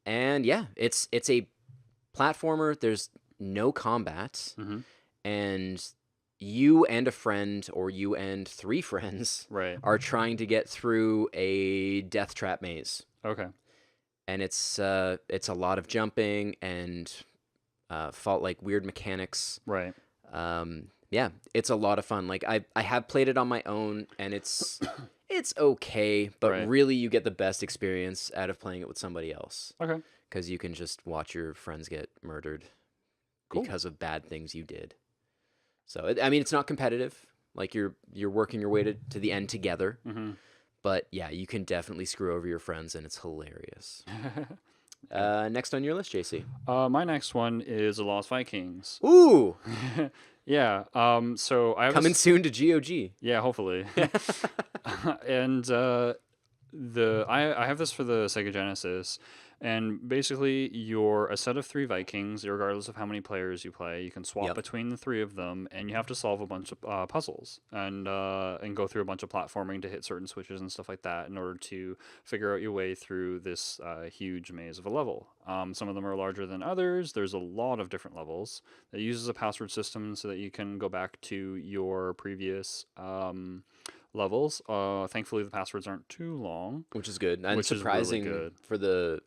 And yeah, it's a platformer. There's no combat, and you and a friend, or you and 3 friends, Right. are trying to get through a death trap maze. Okay. And it's a lot of jumping and fault like weird mechanics. Right. Yeah, it's a lot of fun. Like I have played it on my own, and it's okay, but Right. really you get the best experience out of playing it with somebody else, Okay. because you can just watch your friends get murdered Cool. because of bad things you did. So I mean, it's not competitive. Like you're working your way to the end together. But yeah, you can definitely screw over your friends, and it's hilarious. Next on your list, JC. My next one is The Lost Vikings. Ooh, Yeah. So I have coming soon to GOG. Yeah, hopefully. And I have this for the Sega Genesis, and basically you're a set of 3 Vikings, regardless of how many players you play. You can swap Yep. between the 3 of them, and you have to solve a bunch of puzzles and go through a bunch of platforming to hit certain switches and stuff like that in order to figure out your way through this huge maze of a level. Some of them are larger than others. There's a lot of different levels. It uses a password system so that you can go back to your previous levels. Thankfully, the passwords aren't too long, Which is good, and which is really surprising good. for the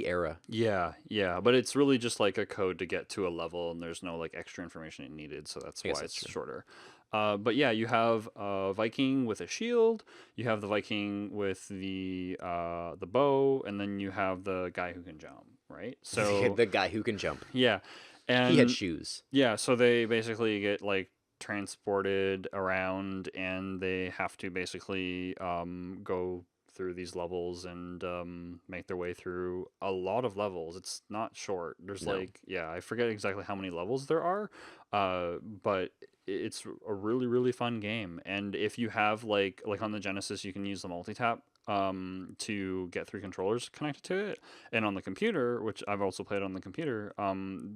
era. Yeah, yeah, but it's really just like a code to get to a level, and there's no like extra information it needed, so that's I why guess it's that's true. shorter. But yeah, you have a Viking with a shield, you have the Viking with the bow, and then you have the guy who can jump, right? So The guy who can jump. yeah, and He had shoes. yeah, so they basically get like transported around, and they have to basically go through these levels and make their way through a lot of levels. It's not short. There's No. like, yeah, I forget exactly how many levels there are, but it's a really really fun game. And if you have like on the Genesis, you can use the multi-tap to get 3 controllers connected to it, and on the computer, which I've also played on the computer,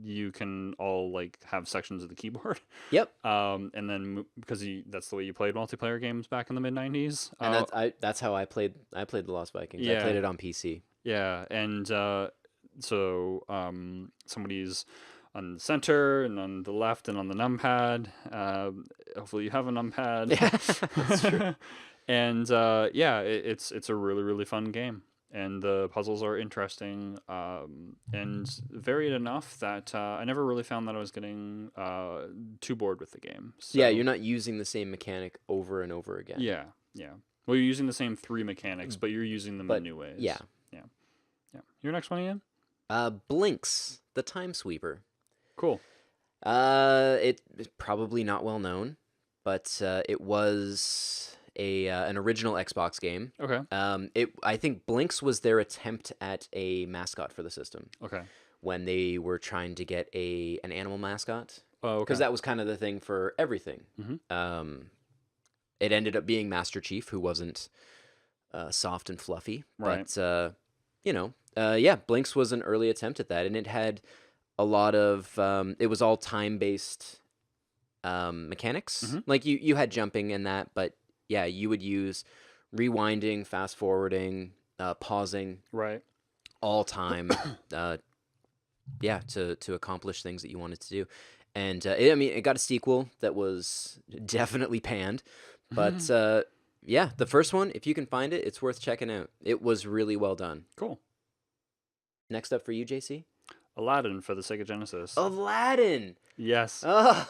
you can all like have sections of the keyboard. Yep. And then because that's the way you played multiplayer games back in the mid 90s. And that's how I played the Lost Vikings. I Yeah. played it on PC. Yeah, and so somebody's on the center and on the left and on the numpad. Hopefully you have a numpad. Yeah, that's true. And yeah, it's a really really fun game, and the puzzles are interesting and varied enough that I never really found that I was getting too bored with the game. Yeah, you're So not using the same mechanic over and over again. yeah, yeah. Well, you're using the same three mechanics, but you're using them in But new ways. yeah, Yeah, yeah. Your next one, Ian? Blinks, the Time Sweeper. Cool. It's probably not well known, but it was a an original Xbox game. Okay. I think Blinks was their attempt at a mascot for the system Okay. when they were trying to get an animal mascot, Oh, because okay. that was kind of the thing for everything. Mm-hmm. It ended up being Master Chief, who wasn't soft and fluffy, Right. but yeah, Blinks was an early attempt at that, and it had a lot of it was all time-based mechanics. Mm-hmm. Like you had jumping in that, but yeah, you would use rewinding, fast forwarding, pausing, Right. all time, yeah, to accomplish things that you wanted to do. And I mean, it got a sequel that was definitely panned, but yeah, the first one, if you can find it, it's worth checking out. It was really well done. Cool. Next up for you, JC? Aladdin for the Sega Genesis. Aladdin. Yes. Oh.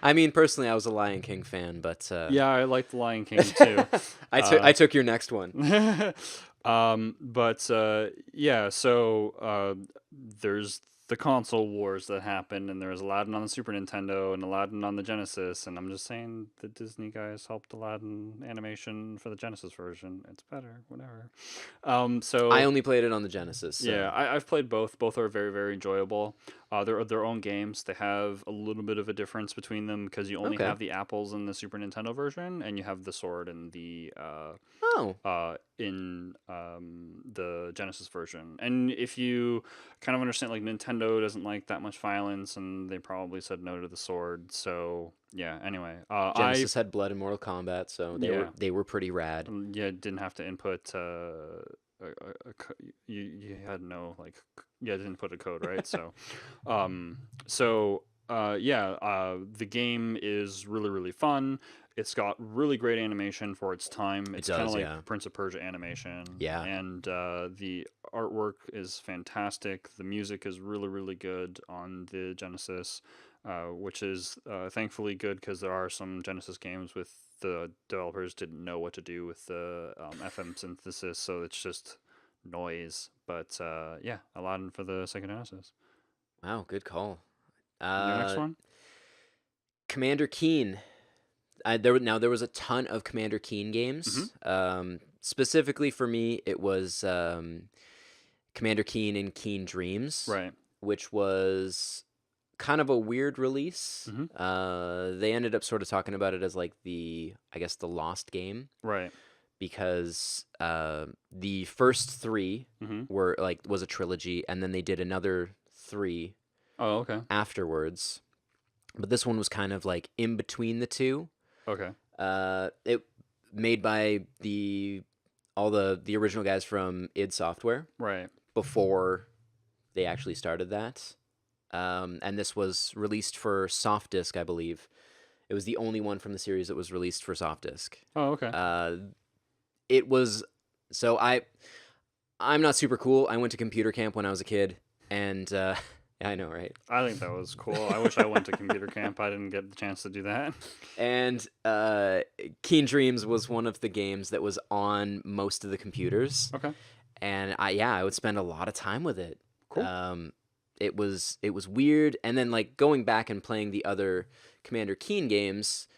I mean, personally, I was a Lion King fan, but Yeah, I like the Lion King too. I took your next one. But yeah, so there's the console wars that happened, and there's Aladdin on the Super Nintendo and Aladdin on the Genesis, and I'm just saying the Disney guys helped Aladdin animation for the Genesis version. It's better, whatever. So I only played it on the Genesis. So. yeah, I've played both. Both are very, very enjoyable. They're their own games. They have a little bit of a difference between them because you only Okay. have the apples in the Super Nintendo version, and you have the sword in the Oh. the Genesis version. And if you kind of understand, like Nintendo doesn't like that much violence, and they probably said no to the sword. So yeah. Anyway, Genesis had blood in Mortal Kombat, so they were pretty rad. yeah, didn't have to input. You had no like didn't put a code, right? So the game is really really fun. It's got really great animation for its time. It's kind of does, like yeah. Prince of Persia animation. Yeah. And the artwork is fantastic. The music is really really good on the Genesis, which is thankfully good because there are some Genesis games with the developers didn't know what to do with the FM synthesis, so it's just noise. But yeah, Aladdin for the Sega Genesis. Wow, good call. Your next one? Commander Keen. There was a ton of Commander Keen games. Specifically for me, it was Commander Keen and Keen Dreams, Right. which was kind of a weird release. They ended up sort of talking about it as like the lost game, Right. because the first three were was a trilogy, and then they did another 3 Oh, okay. afterwards. But this one was kind of like in between the two. Okay. It made by all the original guys from id Software Right. before they actually started that. And this was released for soft disk, I believe. It was the only one from the series that was released for soft disk. Oh, okay. It was so I'm not super cool. I went to computer camp when I was a kid, and I know, right? I think that was cool. I wish I went to computer camp. I didn't get the chance to do that. And Keen Dreams was one of the games that was on most of the computers. Okay. And I would spend a lot of time with it. Cool. It was weird, and then like going back and playing the other Commander Keen games,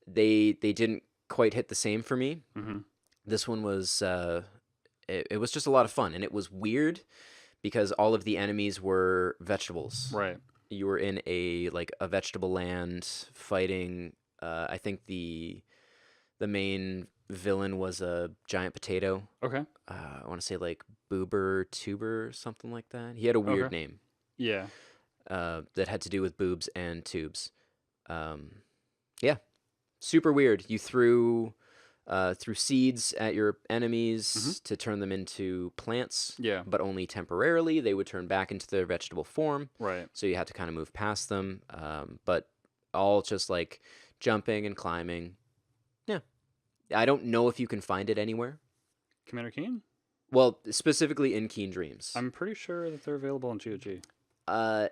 they didn't quite hit the same for me. This one was it was just a lot of fun, and it was weird because all of the enemies were vegetables. Right. You were in a vegetable land fighting. I think the main villain was a giant potato. Okay. I want to say like Boober Tuber, something like that. He had a weird name. Yeah. That had to do with boobs and tubes. Yeah, super weird. You threw seeds at your enemies to turn them into plants. Yeah. But only temporarily. They would turn back into their vegetable form. Right. So you had to kind of move past them. But all just like jumping and climbing. Yeah, I don't know if you can find it anywhere. Commander Keen? Well, specifically in Keen Dreams. I'm pretty sure that they're available on GOG.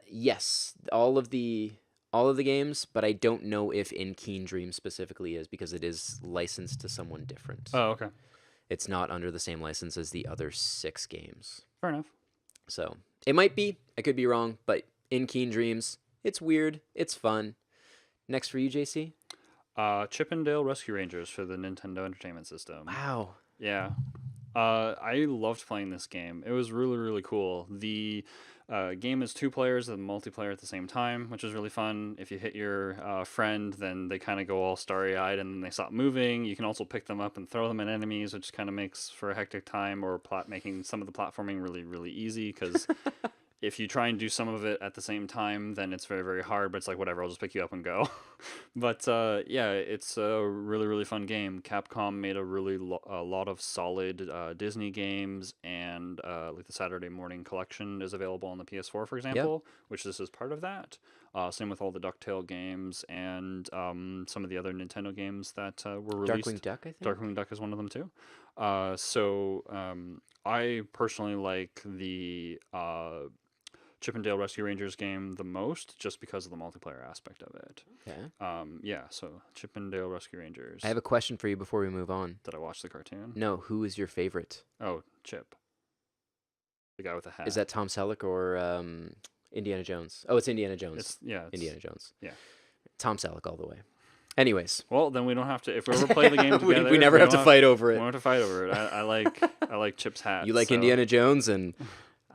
Yes, all of the games, but I don't know if in Keen Dreams specifically is because it is licensed to someone different. Oh, okay. It's not under the same license as the other 6 games. Fair enough. So it might be. I could be wrong, but in Keen Dreams, it's weird. It's fun. Next for you, JC. Chip and Dale Rescue Rangers for the Nintendo Entertainment System. Wow. Yeah. I loved playing this game. It was really, really cool. The game is 2 players and multiplayer at the same time, which is really fun. If you hit your friend, then they kind of go all starry-eyed and then they stop moving. You can also pick them up and throw them at enemies, which kind of makes for a hectic time, or making some of the platforming really, really easy, because if you try and do some of it at the same time, then it's very, very hard, but it's like, whatever, I'll just pick you up and go. But yeah, it's a really, really fun game. Capcom made a lot of solid Disney games, and like the Saturday Morning Collection is available on the PS4, for example, which this is part of that. Same with all the DuckTale games and some of the other Nintendo games that were released. Darkwing Duck, I think. Darkwing Duck is one of them too. I personally like the Chip and Dale Rescue Rangers game the most, just because of the multiplayer aspect of it. Okay. Yeah, so Chip and Dale Rescue Rangers. I have a question for you before we move on. Did I watch the cartoon? No, who is your favorite? Oh, Chip. The guy with the hat. Is that Tom Selleck or Indiana Jones? Oh, it's Indiana Jones. It's Indiana Jones. Yeah. Tom Selleck all the way. Anyways. Well, then we don't have to. If we ever play the game together, we never have to fight over it. We don't have to fight over it. I like Chip's hat. You like Indiana Jones, and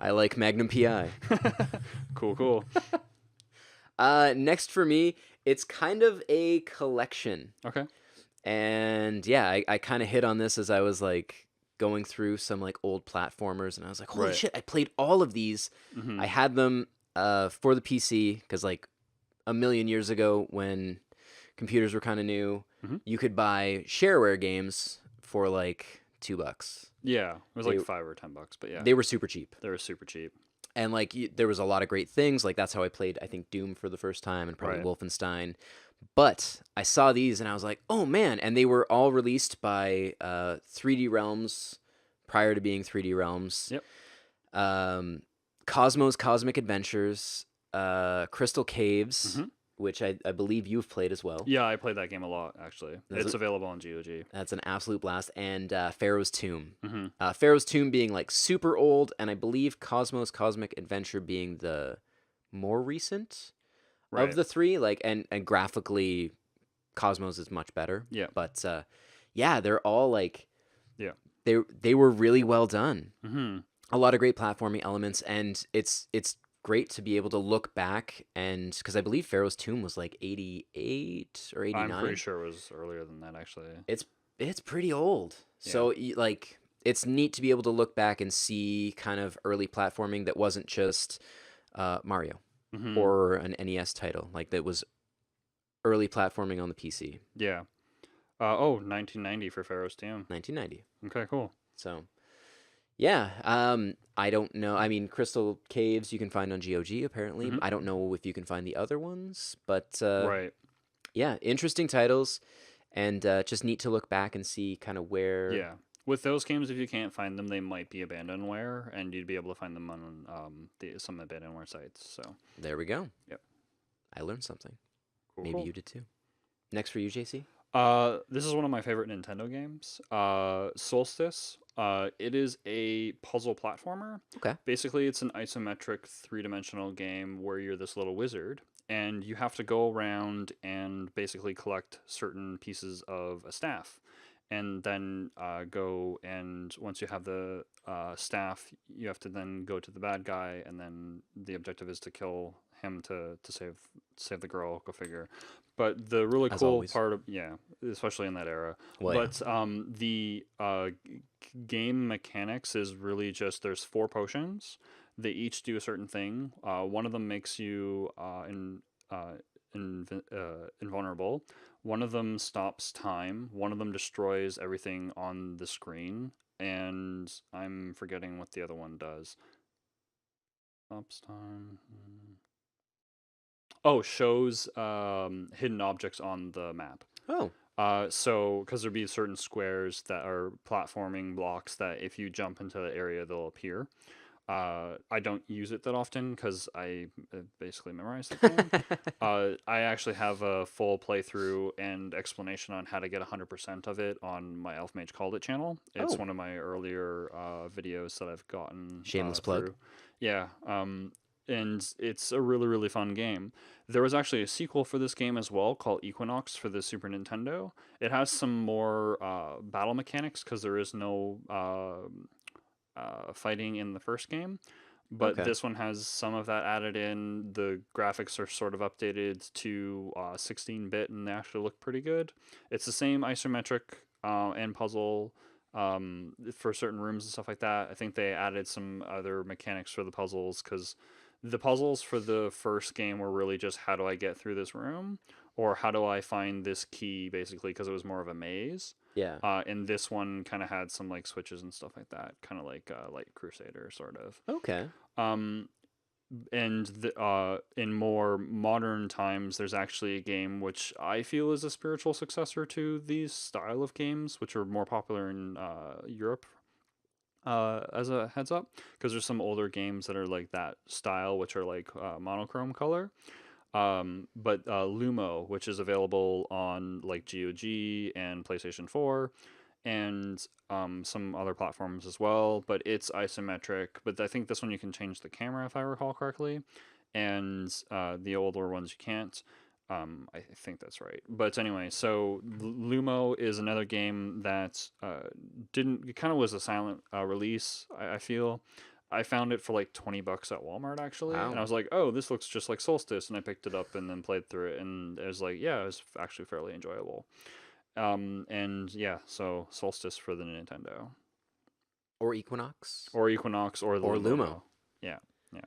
I like Magnum PI. Cool. Next for me, it's kind of a collection. Okay. And yeah, I kind of hit on this as I was like going through some like old platformers, and I was like, holy shit, I played all of these. Mm-hmm. I had them for the PC because like a million years ago when computers were kind of new, you could buy shareware games for like $2. Yeah, it was like $5 or $10, but yeah, they were super cheap. They were super cheap, and like there was a lot of great things. Like that's how I played, I think, Doom for the first time, and probably Wolfenstein. But I saw these and I was like, oh man! And they were all released by 3D Realms prior to being 3D Realms. Yep. Cosmos Cosmic Adventures, Crystal Caves. Mm-hmm. Which I believe you've played as well. Yeah, I played that game a lot, actually. It's available on GOG. That's an absolute blast. And Pharaoh's Tomb. Mm-hmm. Pharaoh's Tomb being like super old, and I believe Cosmos Cosmic Adventure being the more recent of the 3. Like and graphically, Cosmos is much better. Yeah. But yeah, they're all like, yeah, they were really well done. Mm-hmm. A lot of great platforming elements, and it's great to be able to look back, and because I believe Pharaoh's Tomb was like 88 or 89. I'm pretty sure it was earlier than that, actually. It's pretty old. Yeah. So like it's neat to be able to look back and see kind of early platforming that wasn't just Mario or an NES title, like that was early platforming on the PC. Yeah. 1990 for Pharaoh's Tomb. 1990. Okay, cool. So yeah, I don't know. I mean, Crystal Caves you can find on GOG apparently. I don't know if you can find the other ones, but yeah, interesting titles, and just neat to look back and see kind of where. Yeah, with those games, if you can't find them, they might be abandonware, and you'd be able to find them on some abandonware sites. So there we go. Yep, I learned something. Cool. Maybe you did too. Next for you, JC. This is one of my favorite Nintendo games. Solstice. It is a puzzle platformer. Okay. Basically, it's an isometric 3-dimensional game where you're this little wizard, and you have to go around and basically collect certain pieces of a staff. And then go and once you have the staff, you have to then go to the bad guy, and then the objective is to kill him to save the girl. Go figure. But the really cool part of especially in that era. Well, but the game mechanics is really just there's 4 potions. They each do a certain thing. One of them makes you invulnerable. One of them stops time. One of them destroys everything on the screen. And I'm forgetting what the other one does. Stops time. Oh, shows hidden objects on the map. Oh. So, because there'd be certain squares that are platforming blocks that if you jump into the area, they'll appear. I don't use it that often because I basically memorized the game. I actually have a full playthrough and explanation on how to get 100% of it on my Elf Mage Called It channel. It's Oh, one of my earlier videos that I've gotten shameless plug. through. Yeah, and it's a really, really fun game. There was actually a sequel for this game as well called Equinox for the Super Nintendo. It has some more battle mechanics because there is no fighting in the first game. But Okay. this one has some of that added in. The graphics are sort of updated to 16-bit and they actually look pretty good. It's the same isometric and puzzle for certain rooms and stuff like that. I think they added some other mechanics for the puzzles because the puzzles for the first game were really just how do I get through this room or how do I find this key basically because it was more of a maze. Yeah. And this one kind of had some like switches and stuff like that, kind of like Light Crusader sort of. Okay. Um, in more modern times, there's actually a game which I feel is a spiritual successor to these style of games, which are more popular in Europe. As a heads up, because there's some older games that are like that style, which are like monochrome color. But Lumo, which is available on like GOG and PlayStation 4 and some other platforms as well, but it's isometric. But I think this one you can change the camera if I recall correctly, and the older ones you can't. I think that's right. But anyway, so Lumo is another game that didn't. It kind of was a silent release. I feel. I found it for like $20 at Walmart actually, and Wow. I was like, "Oh, this looks just like Solstice," and I picked it up and then played through it, and it was like, "Yeah, it was actually fairly enjoyable." And yeah, so Solstice for the Nintendo, Or Equinox. or Equinox, or the Or Lumo. Lenovo. Yeah, yeah.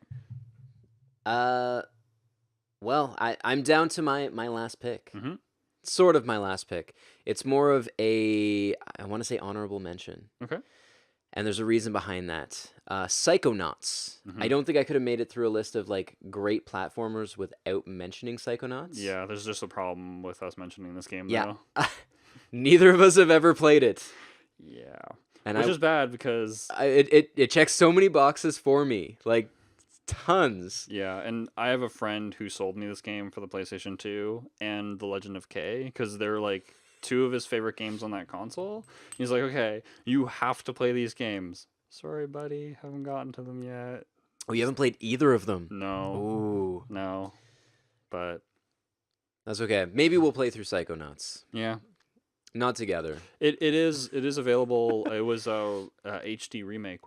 Uh, well, I'm down to my last pick. Mm-hmm. Sort of my last pick. It's more of a, I want to say honorable mention. Okay. And there's a reason behind that. Psychonauts. I Mm-hmm. don't think I could have made it through a list of like great platformers without mentioning Psychonauts. Yeah, there's just a problem with us mentioning this game Yeah. though. Neither of us have ever played it. Yeah, And which is bad because it checks so many boxes for me. Like tons. yeah, and I have a friend who sold me this game for the PlayStation 2 and The Legend of K because they're like two of his favorite games on that console. He's like, okay, you have to play these games. Sorry, buddy, haven't gotten to them yet. Oh, you haven't played either of them. No, Ooh. no, but That's okay. Maybe we'll play through Psychonauts. yeah, Not together. it is available. It was a HD remake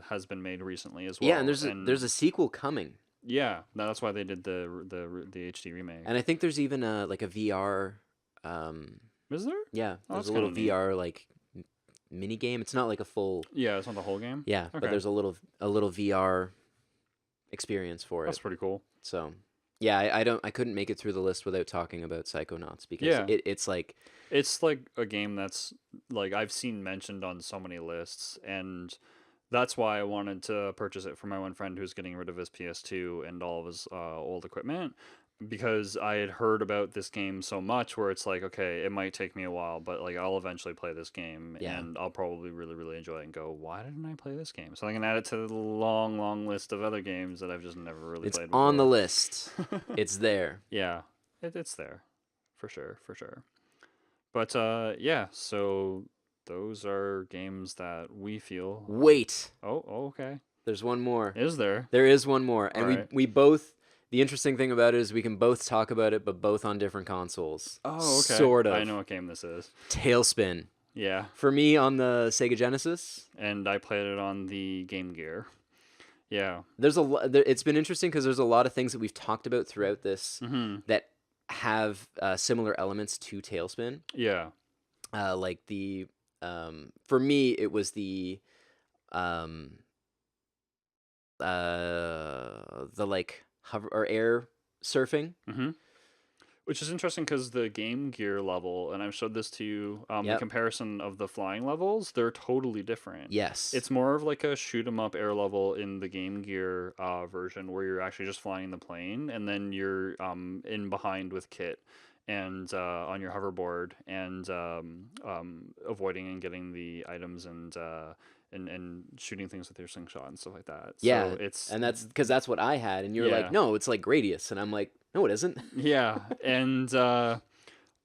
has been made recently as well. Yeah, and there's a sequel coming. yeah, that's why they did the HD remake. And I think there's even a like a VR Is there? yeah, Oh, there's that's a little kinda neat. VR like mini game. It's not like a full Yeah, it's not the whole game. yeah, but Okay, there's a little VR experience for that's it. pretty cool. So, yeah, I couldn't make it through the list without talking about Psychonauts because Yeah, it's like it's like a game that's like I've seen mentioned on so many lists, and that's why I wanted to purchase it for my one friend who's getting rid of his PS2 and all of his old equipment because I had heard about this game so much where it's like, okay, it might take me a while, but like I'll eventually play this game yeah, and I'll probably really, really enjoy it and go, why didn't I play this game? So I can add it to the long, long list of other games that I've just never really it's played on the before. list. It's there. Yeah, it's there for sure, for sure. But yeah, so those are games that we feel. Wait, Oh, okay. there's one more. Is there? There is one more, All and right. we both. The interesting thing about it is we can both talk about it, but both on different consoles. Oh, okay. Sort I of. know what game this is. Tailspin. Yeah, For me on the Sega Genesis, and I played it on the Game Gear. Yeah. it's been interesting because there's a lot of things that we've talked about throughout this Mhm. that have similar elements to Tailspin. Yeah. Like for me, it was um, the like hover or air surfing. Mhm. Which is interesting because the Game Gear level, and I've showed this to you, the Yep. comparison of the flying levels, they're totally different. Yes. It's more of like a shoot 'em up air level in the Game Gear version where you're actually just flying the plane and then you're in behind with Kit. and on your hoverboard, and avoiding and getting the items, and shooting things with your slingshot and stuff like that. Yeah, So it's and that's because that's what I had, and you're like, yeah, no, it's like Gradius, and I'm like, no, it isn't. yeah, and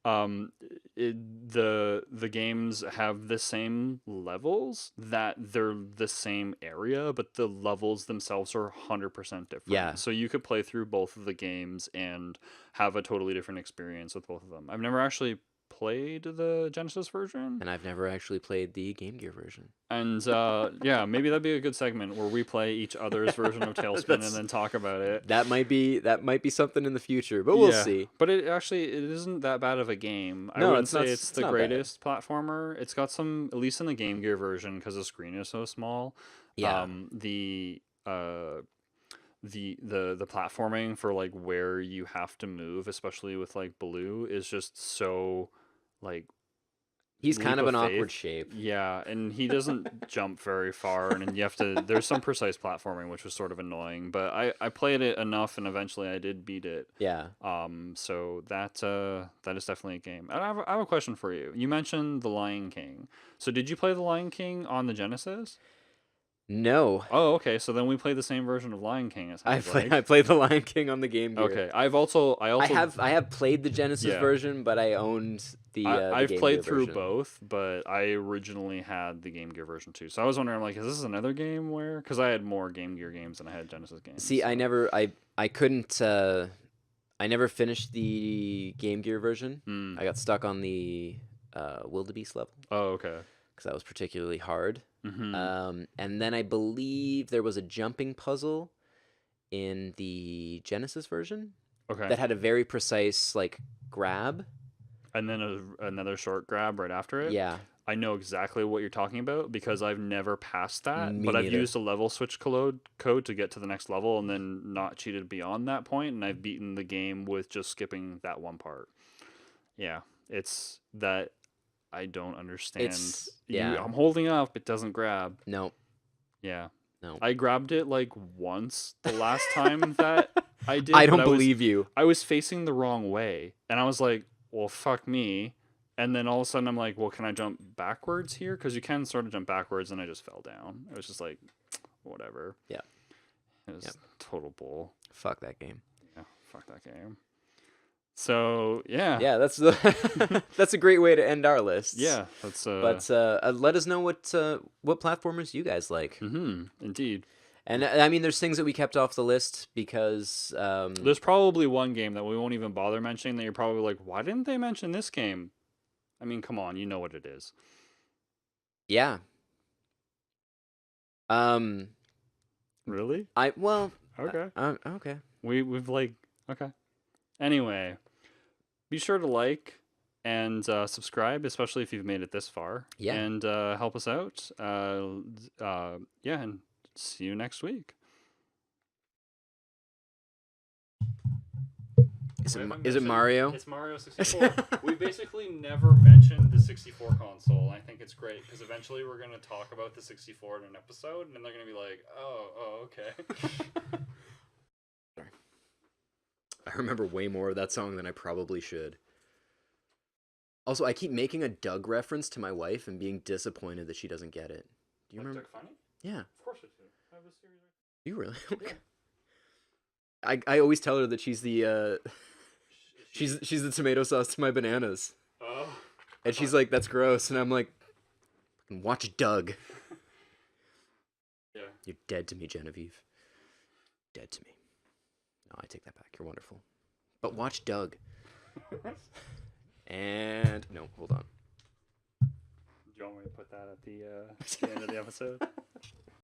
um it, the games have the same levels, that they're the same area, but the levels themselves are 100% Yeah, different, so you could play through both of the games and have a totally different experience with both of them. I've never actually played the Genesis version, and I've never actually played the Game Gear version. and yeah, maybe that'd be a good segment where we play each other's version of Tailspin and That's then talk about it. that might be something in the future, but we'll Yeah, see. but it isn't that bad of a game. I No, wouldn't it's not. say it's It's the not bad. greatest platformer. It's got some, at least in the Game Gear version, because the screen is so small. Yeah, The the platforming for like where you have to move, especially with like Blue, is just so like he's kind leap of of an awkward faith. shape. Yeah, and he doesn't jump very far, and you have to. There's some precise platforming, which was sort of annoying. But I played it enough, and eventually I did beat it. Yeah. So that is definitely a game. And I have a question for you. You mentioned The Lion King. So did you play The Lion King on the Genesis? No, Oh, okay. So then we played the same version of Lion King. It sounds I like. played the Lion King on the Game Gear. Okay. I also I have played the Genesis yeah. version, but I owned the I've Game Gear played through version. both, but I originally had the Game Gear version too. So I was wondering, like, is this another game where? Because I had more Game Gear games than I had Genesis games. See, So. I couldn't I never finished the Game Gear version. Mm. I got stuck on the wildebeest level Oh, okay. because that was particularly hard. Mm-hmm. And then I believe there was a jumping puzzle in the Genesis version Okay. that had a very precise like grab. And then another short grab right after it. Yeah, I know exactly what you're talking about because I've never passed that, me but I've neither. used a level switch code to get to the next level and then not cheated beyond that point, and I've beaten the game with just skipping that one part. Yeah, it's that I don't understand. It's yeah. I'm holding up, it doesn't grab. No, Yeah. no. I grabbed it like once the last time that I did, I but don't believe you. I was facing the wrong way, and I was like, "Well, fuck me." And then all of a sudden, I'm like, "Well, can I jump backwards here? Because you can sort of jump backwards." And I just fell down. It was just like, whatever. Yeah. It was Yep. total bull. Fuck that game. Yeah, fuck that game. So yeah, Yeah, that's the that's a great way to end our list. yeah, that's But let us know what platformers you guys like. indeed. And I mean, there's things that we kept off the list because There's probably one game that we won't even bother mentioning that you're probably like, why didn't they mention this game? I mean, come on, you know what it is. yeah. Really? Okay. Okay. We've like okay. Anyway, be sure to like and subscribe, especially if you've made it this far. Yeah. And help us out. Yeah, and see you next week. Is it Mario? It's Mario 64. We basically never mentioned the 64 console. I think it's great because eventually we're going to talk about the 64 in an episode, and then they're going to be like, oh, okay. Sorry. I remember way more of that song than I probably should. Also, I keep making a Doug reference to my wife and being disappointed that she doesn't get it. Do you remember? Doug Funny? Yeah. Of course I do. I have a series. You really? Yeah. I always tell her that she's the she's the tomato sauce to my bananas. Oh. And she's like, that's gross. And I'm like, watch Doug. Yeah. You're dead to me, Genevieve. Dead to me. No, I take that back. You're wonderful. But watch Doug. And no, hold on. Do you want me to put that at the end of the episode?